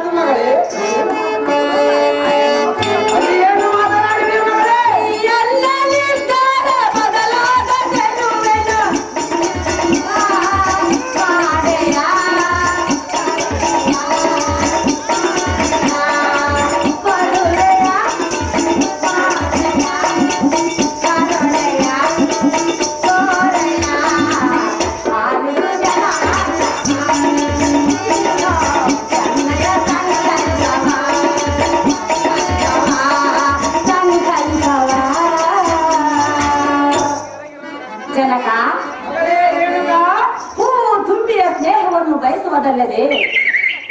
[SPEAKER 2] ಮಗಳೇ, ಅದು ಏನು ಮಾತನಾಡಿದೆ ಮಗಳೇ?
[SPEAKER 4] ಜನಕ,
[SPEAKER 2] ಮಗಳೇ ರೇಣುಕಾ,
[SPEAKER 4] ಹೂವು ತುಂಬಿಯ ಸ್ನೇಹವನ್ನು ಬಯಸುವುದಲ್ಲದೆ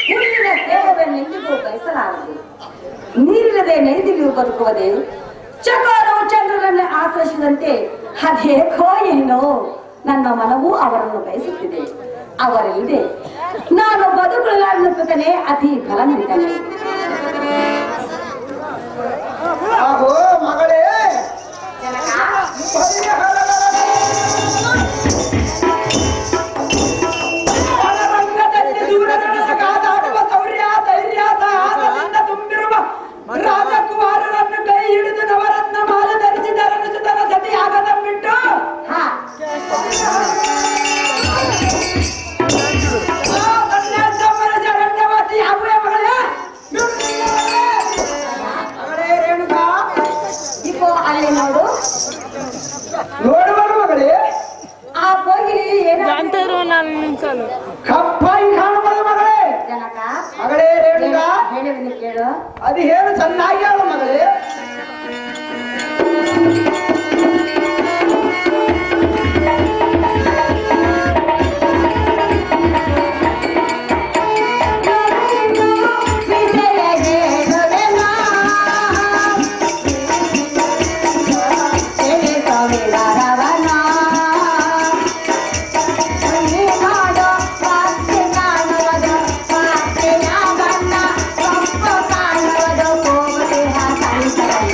[SPEAKER 4] ಹುಲ್ಲಿನ ಸ್ನೇಹವನ್ನೆಂದಿಗೂ ಬಯಸಲಾರದು. ನೀರಿಲ್ಲದೆ ನೈದಿಲಿಯು ಬದುಕುವುದೇ ಚಕೋರವು ಚಂದ್ರನನ್ನು ಆಶ್ರಯಿಸಿದಂತೆ ಅದೇಕೋ ಏನೋ ನನ್ನ ಮನವೂ ಅವರನ್ನು ಬಯಸುತ್ತಿದೆ. ಅವರಿಲ್ಲದೆ ನಾನು ಬದುಕಲಾರನೆ ಅತಿ ಫಲನಿದ್ದಾನೆ.
[SPEAKER 2] ಆಹೋ ಮಗಳೇ, ರಣರಂಗದಲ್ಲಿ ದೂರದಳ ಕಾದಾಡುವ ಶೌರ್ಯ ಧೈರ್ಯ ಸಾಹಸದಿಂದ ತುಂಬಿರುವ ರಾಜಕುಮಾರರನ್ನು ಕೈ ಹಿಡಿದು ನವರತ್ನ ಮಾಲ ಧರಿಸಿದರನ್ನು ಸುತನ ಸತಿಯಾಗದ ಬಿಟ್ಟು
[SPEAKER 4] ಹಾ,
[SPEAKER 2] ಸನ್ಯಾಸಮ್ಮನ ಶರಣ್ಯವಾಸಿ ಆಗುವೆ ಮಗಳೇ. ಮಗಳೇ ರೇಣುಕಾ,
[SPEAKER 4] ಇಗೋ ಅಲ್ಲಿ ನೋಡು.
[SPEAKER 2] ನೋಡುವ ಮಗಳೇ,
[SPEAKER 4] ಆ ಕೋಗಿಲಿ ಏನಾದ್ರು
[SPEAKER 2] ಕಪ್ಪಾಗಿ ಕಾಣಬಾರದು ಮಗಳೇ.
[SPEAKER 4] ಜನಕ,
[SPEAKER 2] ಮಗಳೇ ರೇಣುಕಾ,
[SPEAKER 4] ಹೇಳುವುದನ್ನು ಕೇಳು.
[SPEAKER 2] ಅದು ಹೇಳು ಚೆನ್ನಾಗಿ ಹೇಳು ಮಗಳೇ.
[SPEAKER 4] ಕಾಣುವುದು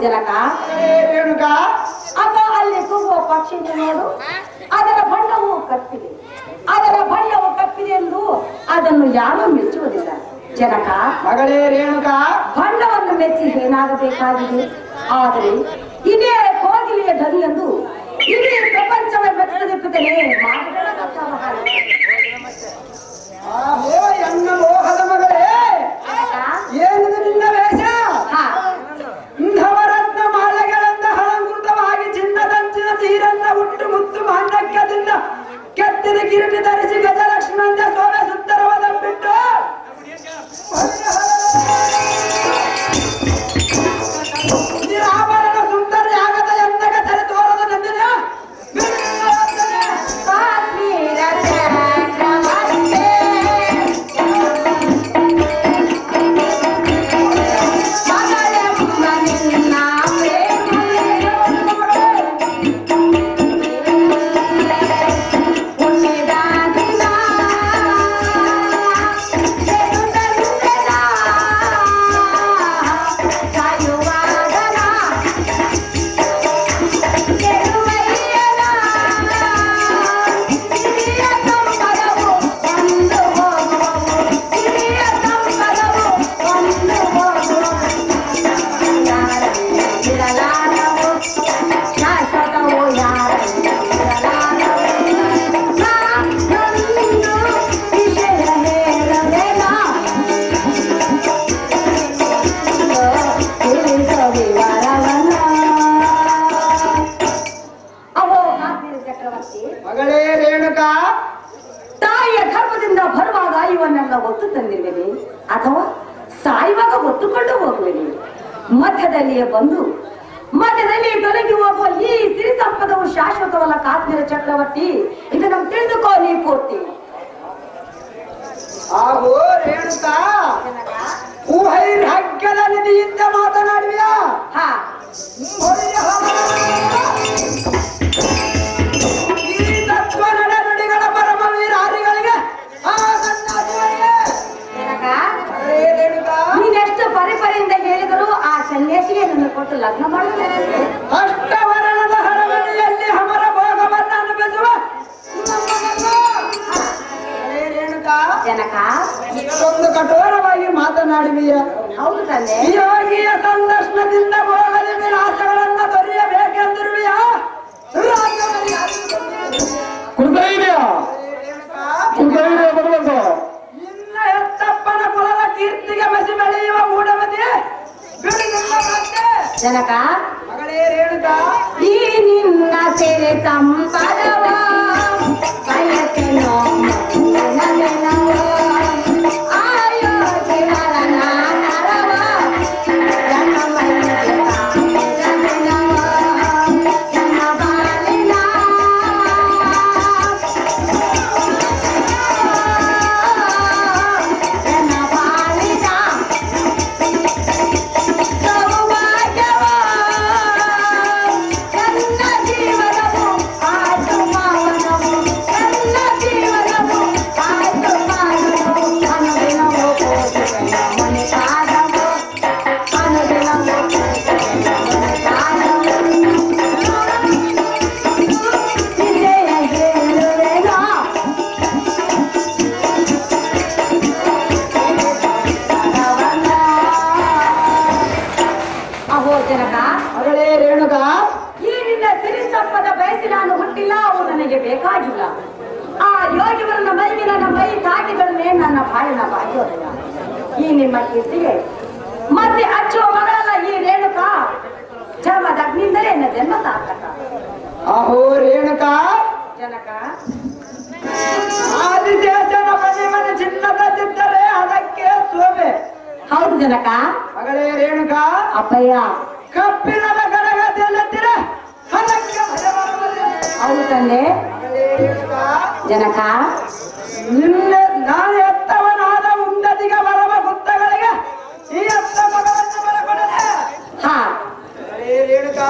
[SPEAKER 4] ಜನಕ.
[SPEAKER 1] ರೇಣುಕಾ
[SPEAKER 4] ಅಪ್ಪ ಅಲ್ಲಿ ಕೂಗುವ ಪಕ್ಷಿಯನ್ನು ನೋಡು, ಅದರ ಬಣ್ಣವು ಕಪ್ಪಿದೆ. ಅದರ ಬಣ್ಣವು ಕಪ್ಪಿದೆ ಎಂದು ಅದನ್ನು ಯಾರೂ ಮೆಚ್ಚುವುದಿಲ್ಲ ಜನಕ.
[SPEAKER 1] ಮಗಳೇ ರೇಣುಕಾ
[SPEAKER 4] ಬಣ್ಣವನ್ನು ಮೆಚ್ಚಿ ಏನಾಗಬೇಕಾಗಿದೆ. ಆದರೆ ಇದೇ ಕೋಗಿಲೆಯ ಧ್ವನಿ ಎಂದು ಇಡೀ ಪ್ರಪಂಚವೇ ಮೆಚ್ಚದಿರುತ್ತೇನೆ.
[SPEAKER 1] ಆಹೋ ಎನ್ನ ಮೋಹದ ಮಗಳೇ, ಏನಿದು ನಿನ್ನ ವೇಷ? ನವರತ್ನ ಮಾಲೆಗಳಿಂದ ಅಲಂಕೃತವಾಗಿ ಚಿನ್ನದಂಚಿನ ಸೀರನ್ನ ಹುಟ್ಟು ಮುತ್ತು ಮಾಂಡಕ್ಯದಿಂದ ಕೆತ್ತಿನ ಕಿರೀಟಿ ಧರಿಸಿ ಗಜಲಕ್ಷ್ಮಣಂತೆ ಸೋವೆ ಸುತ್ತರವಾದ ಬಿಟ್ಟು ನಿರಾಭರಣ ಸುಂದರ ಆಗದ ಎಂದಾಗ ಸರಿ ತೋರದ ನಂದಿನ ಮಗಳೇ ರೇಣುಕಾ,
[SPEAKER 4] ತಾಯಿಯ ಗರ್ಭದಿಂದ ಬರುವಾಗ ಇವನ್ನೆಲ್ಲ ಒತ್ತು ತಂದಿರುವೆನೆ ಅಥವಾ ಸಾಯುವಾಗ ಒತ್ತುಕೊಂಡು ಹೋಗುವೆನೆ. ಮಧ್ಯದಲ್ಲಿಯೇ ಬಂದು ಮಧ್ಯದಲ್ಲಿ ತೊಲಗಿ ಹೋಗುವ ಈ ಸಿರಿ ಸಂಪದವು ಶಾಶ್ವತವಲ್ಲ ಕಾಶ್ಮೀರ ಚಕ್ರವರ್ತಿ. ಇದನ್ನು ತಿಳಿದುಕೋ ನೀ ಪೂರ್ತಿ.
[SPEAKER 1] ಆಹೋ ರೇಣುಕಾ, ಊಹೈರ್ಹಗ್ಗದ ನಿಧಿಯಿಂದ ಮಾತನಾಡುವಿಯಾ?
[SPEAKER 4] ಹಾ,
[SPEAKER 1] ಈ ತತ್ವ ನಡೆನುಡಿಗಳ ಪರಮವೀರಾರಿಗಳಿಗೆ ಆ ಸನ್ಯಾಸಿಗಳಿಗೆ ರೇಣುಕಾ,
[SPEAKER 4] ನೀನೆಷ್ಟು ಪರಿಪರಿಯಿಂದ ಹೇಳಿದರೂ ಆ ಸನ್ಯಾಸಿಗೆ ನನ್ನ ಕೊಟ್ಟು ಲಗ್ನ ಮಾಡುತ್ತೇನೆ.
[SPEAKER 1] ಅಷ್ಟವರ್ಣದ ಹರವಣಿಯಲ್ಲಿ ಅಮರ ಭೋಗವನ್ನು ಅನುಭವಿಸುವ ರೇಣುಕಾ,
[SPEAKER 4] ಜನಕ
[SPEAKER 1] ಇಷ್ಟೊಂದು ಕಠೋರವಾಗಿ ಮಾತನಾಡುವಿಯ?
[SPEAKER 4] ಹೌದು ತಂದೆ.
[SPEAKER 1] ಯೋಗಿಯ ಸಂದರ್ಶನದಿಂದ ಭೋಗದ ವಿಲಾಸಗಳನ್ನ ದೊರೆಯಬೇಕೆಂದಿರುವಿಯ?
[SPEAKER 3] ಕುರ್ದೈರ್ಯ ಬರಬೇಕು.
[SPEAKER 1] ನಿನ್ನ ಎತ್ತಪ್ಪನ ಕುಲದ ಕೀರ್ತಿಗೆ ಮಸಿ ಬೆಳೆಯುವ ಮೂಢಮತಿ
[SPEAKER 4] ಜನಕ,
[SPEAKER 1] ಮಗಳೇ ರೇಣುಕಾ,
[SPEAKER 4] ಈ ನಿನ್ನ ಸೇರೆ ಸಂಪದವ ಬಯಕೆನೋ ನನಗೆನವ ಆಯೋಗಿಗಳ ನಾನರವ ಜನಮೈಗೆ ಕಾಮಿರವೆನವ ನನ್ನ ಬಾಳಿನ ನನ್ನ ಬಾಳಿನ ಸೌಭಾಗ್ಯವ ನನ್ನ ಜೀವನವು ಆಯ್ತು ಮಾವನವು, ನನ್ನ ಜೀವನವು ಆಯ್ತು ಮಾವನವು, ಅನುದಿನವೂ ಪೂಜಿಸುವ ಮನೆ ಪಾದವು, ಅನುದಿನವೂ ಪೂಜಿಸುವ ಮನೆ ಪಾದವು. ವಿಜಯ ಹೇಳುವೆನೋ ಅಹೋ ಜನಕ,
[SPEAKER 1] ಮಗಳೇ ರೇಣುಕಾ,
[SPEAKER 4] ಈ ನಿನ್ನ ಸಿರಿ ಸಂಪದ ಬಯಸಿ ನಾನು ಹುಟ್ಟಿಲ್ಲ, ಅವು ನನಗೆ ಬೇಕಾಗಿಲ್ಲ. ಆ ಯೋಗಿವರನ್ನ ಮೈಗೆ ನನ್ನ ಮೈ ತಾಕಿದೊಡನೆ ನನ್ನ ಬಾಳಿನ ಭಾಗ್ಯೋದಯ. ಈ ನಿಮ್ಮ ಕೀರ್ತಿಗೆ ಮತ್ತೆ ಹಚ್ಚುವ ಮಗಳಲ್ಲ ಈ ರೇಣುಕಾ. ಚರ್ಮದ ಅಗ್ನಿಯಿಂದಲೇ ನನ್ನ ಜನ್ಮ ಸಾರ್ಥಕ.
[SPEAKER 1] ಅಹೋ ರೇಣುಕಾ,
[SPEAKER 4] ಜನಕ,
[SPEAKER 1] ಆದಿಶೇಷನ ಮನೆ ಚಿನ್ನದಲ್ಲಿದ್ದರೆ ಅದಕ್ಕೆ ಶೋಭೆ.
[SPEAKER 4] ಹೌದು ಜನಕ.
[SPEAKER 1] ಮಗಳೇ ರೇಣುಕಾ,
[SPEAKER 4] ಅಪ್ಪಯ್ಯ,
[SPEAKER 1] ಕಬ್ಬಿಣದ ಗಡಗದೆಲ್ಲತ್ತಿರ ಅದಕ್ಕೆ ಭಯ ಬರುತ್ತದೆ.
[SPEAKER 4] ಹೌದು ತಂದೆ.
[SPEAKER 1] ಮಗಳೇ ರೇಣುಕಾ,
[SPEAKER 4] ಜನಕ,
[SPEAKER 1] ನಿನ್ನ ನಾನು ಎತ್ತವನಾದ ಉನ್ನತಿಗೆ ಬರುವ ಗುತ್ತಗಳಿಗೆ ಈ ಎತ್ತ ಮಗಳನ್ನು ಬರಕೊಡದೆ.
[SPEAKER 4] ಹಾ
[SPEAKER 1] ಮಗಳೇ ರೇಣುಕಾ,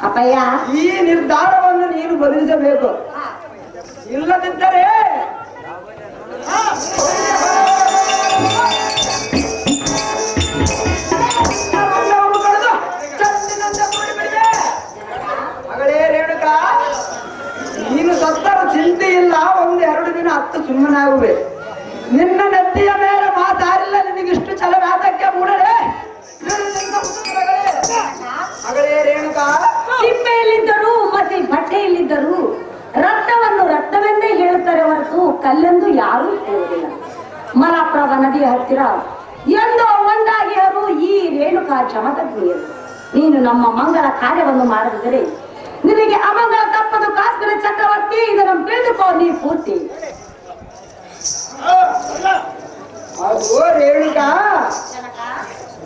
[SPEAKER 4] ಅಪ್ಪಯ್ಯ,
[SPEAKER 1] ಈ ನಿರ್ಧಾರವನ್ನು ನೀನು ಬದಲಿಸಬೇಕು. ಇಲ್ಲದಿದ್ದರೆ ಚಂದಿನಂತೆ ಹೆಂಡತಿಯ ಮೇಲೆ ಮಾತಾರಿಲ್ಲ ನಿನಗಿಷ್ಟು ಛಲವಾದಕ್ಕೆ ಮೂಡಲೇ ಮಗಳೇ ರೇಣುಕಾ.
[SPEAKER 4] ತಿಪ್ಪೆಯಲ್ಲಿದ್ದರೂ ಮತ್ತೆ ಬಟ್ಟೆಯಲ್ಲಿದ್ದರೂ ರಕ್ತವನ್ನು ರಕ್ತವೆಂದೇ ಹೇಳುತ್ತಾರೆ ಹೊರತು ಕಲ್ಲೆಂದು ಯಾರೂ ಹೇಳುವುದಿಲ್ಲ. ಮಲಪ್ರಭ ನದಿಯ ಹತ್ತಿರ ಎಂದೋ ಒಂದಾಗಿ ಅವರು ಈ ರೇಣುಕಾ ಜಮದಗ್ನಿಯರು. ನೀನು ನಮ್ಮ ಮಂಗಳ ಕಾರ್ಯವನ್ನು ಮಾಡದಿದ್ದರೆ ನಿನಗೆ ಅಮಂಗಳ ತಪ್ಪದು. ಕಾಸ್ಕರ ಚಕ್ರವರ್ತಿ ಇದನ್ನು ತಿಳಿದುಕೋ ನೀ ಪೂರ್ತಿ.
[SPEAKER 1] ಅದು ರೇಣುಕಾ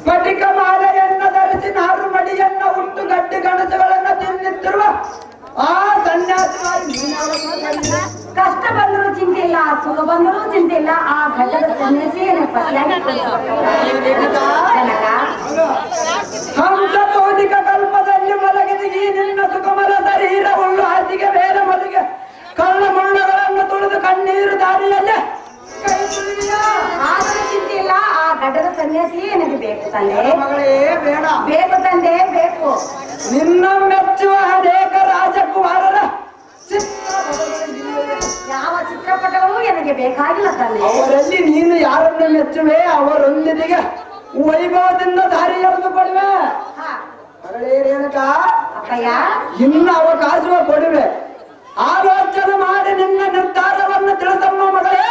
[SPEAKER 1] ಸ್ಫಟಿಕ ಮಾಲೆಯನ್ನ ಧರಿಸಿ ನಾರು ಮಡಿಯನ್ನ ಉಂಟು ಗಡ್ಡಿ ಗಣಸುಗಳನ್ನ ತಿನ್ನುತ್ತಿರುವ ಆ ಸನ್ಯಾಸಿ.
[SPEAKER 4] ಕಷ್ಟ ಬಂದರೂ ಚಿಂತೆ ಇಲ್ಲ, ಸುಖ ಬಂದರೂ ಚಿಂತೆ ಇಲ್ಲ. ಆ ಘಟ್ಟದ ಸನ್ಯಾಸಿಯೇ
[SPEAKER 1] ಹಂಸ ತೋದಿಕ ಕಲ್ಪದಲ್ಲಿ ಮಲಗಿದ ಈ ನಿನ್ನ ಸುಖಮಲ ಶರೀರ ಹುಲ್ಲು ಹಾಸಿಗೆ ಬೇರೆ ಮಲಗೆ ಕಳ್ಳ ಮುಳ್ಳುಗಳನ್ನು ತುಳಿದು ಕಣ್ಣೀರು ದಾರಿಯಲ್ಲೇ ಕೈ ತುಳಿವಿಯಾ?
[SPEAKER 4] ಆದರೂ ಚಿಂತೆ ಇಲ್ಲ. ಆ ಘಟ್ಟದ ಸನ್ಯಾಸಿಯೇ ನನಗೆ ಬೇಕು ತಂದೆ.
[SPEAKER 1] ಮಗಳೇ ಬೇಡ,
[SPEAKER 4] ಬೇಕು ತಂದೆ, ಬೇಕು.
[SPEAKER 1] ನಿನ್ನ ಮೆಚ್ಚುವ ಅನೇಕ ರಾಜಕುಮಾರರ
[SPEAKER 4] ಯಾವ ಚಿತ್ರಪಟಗಳು ನನಗೆ ಬೇಕಾಗಿಲ್ಲ ತಂದೆ.
[SPEAKER 1] ಅವರಲ್ಲಿ ನೀನು ಯಾರನ್ನ ಮೆಚ್ಚುವೆ ಅವರೊಂದಿಗೆ ವೈಭವದಿಂದ ದಾರಿ ಎಳೆದುಕೊಳ್ಳುವೆ.
[SPEAKER 4] ಹಾ,
[SPEAKER 1] ಮಗಳೇ ರೇಣುಕಾ,
[SPEAKER 4] ಅಪ್ಪಯ್ಯ,
[SPEAKER 1] ಇನ್ನು ಅವಕಾಶ ಕೊಡುವೆ. ಆಲೋಚನೆ ಮಾಡಿ ನಿನ್ನ ನಿರ್ಧಾರವನ್ನು ತಿಳಿಸಮ್ಮ ಮಗಳೇ.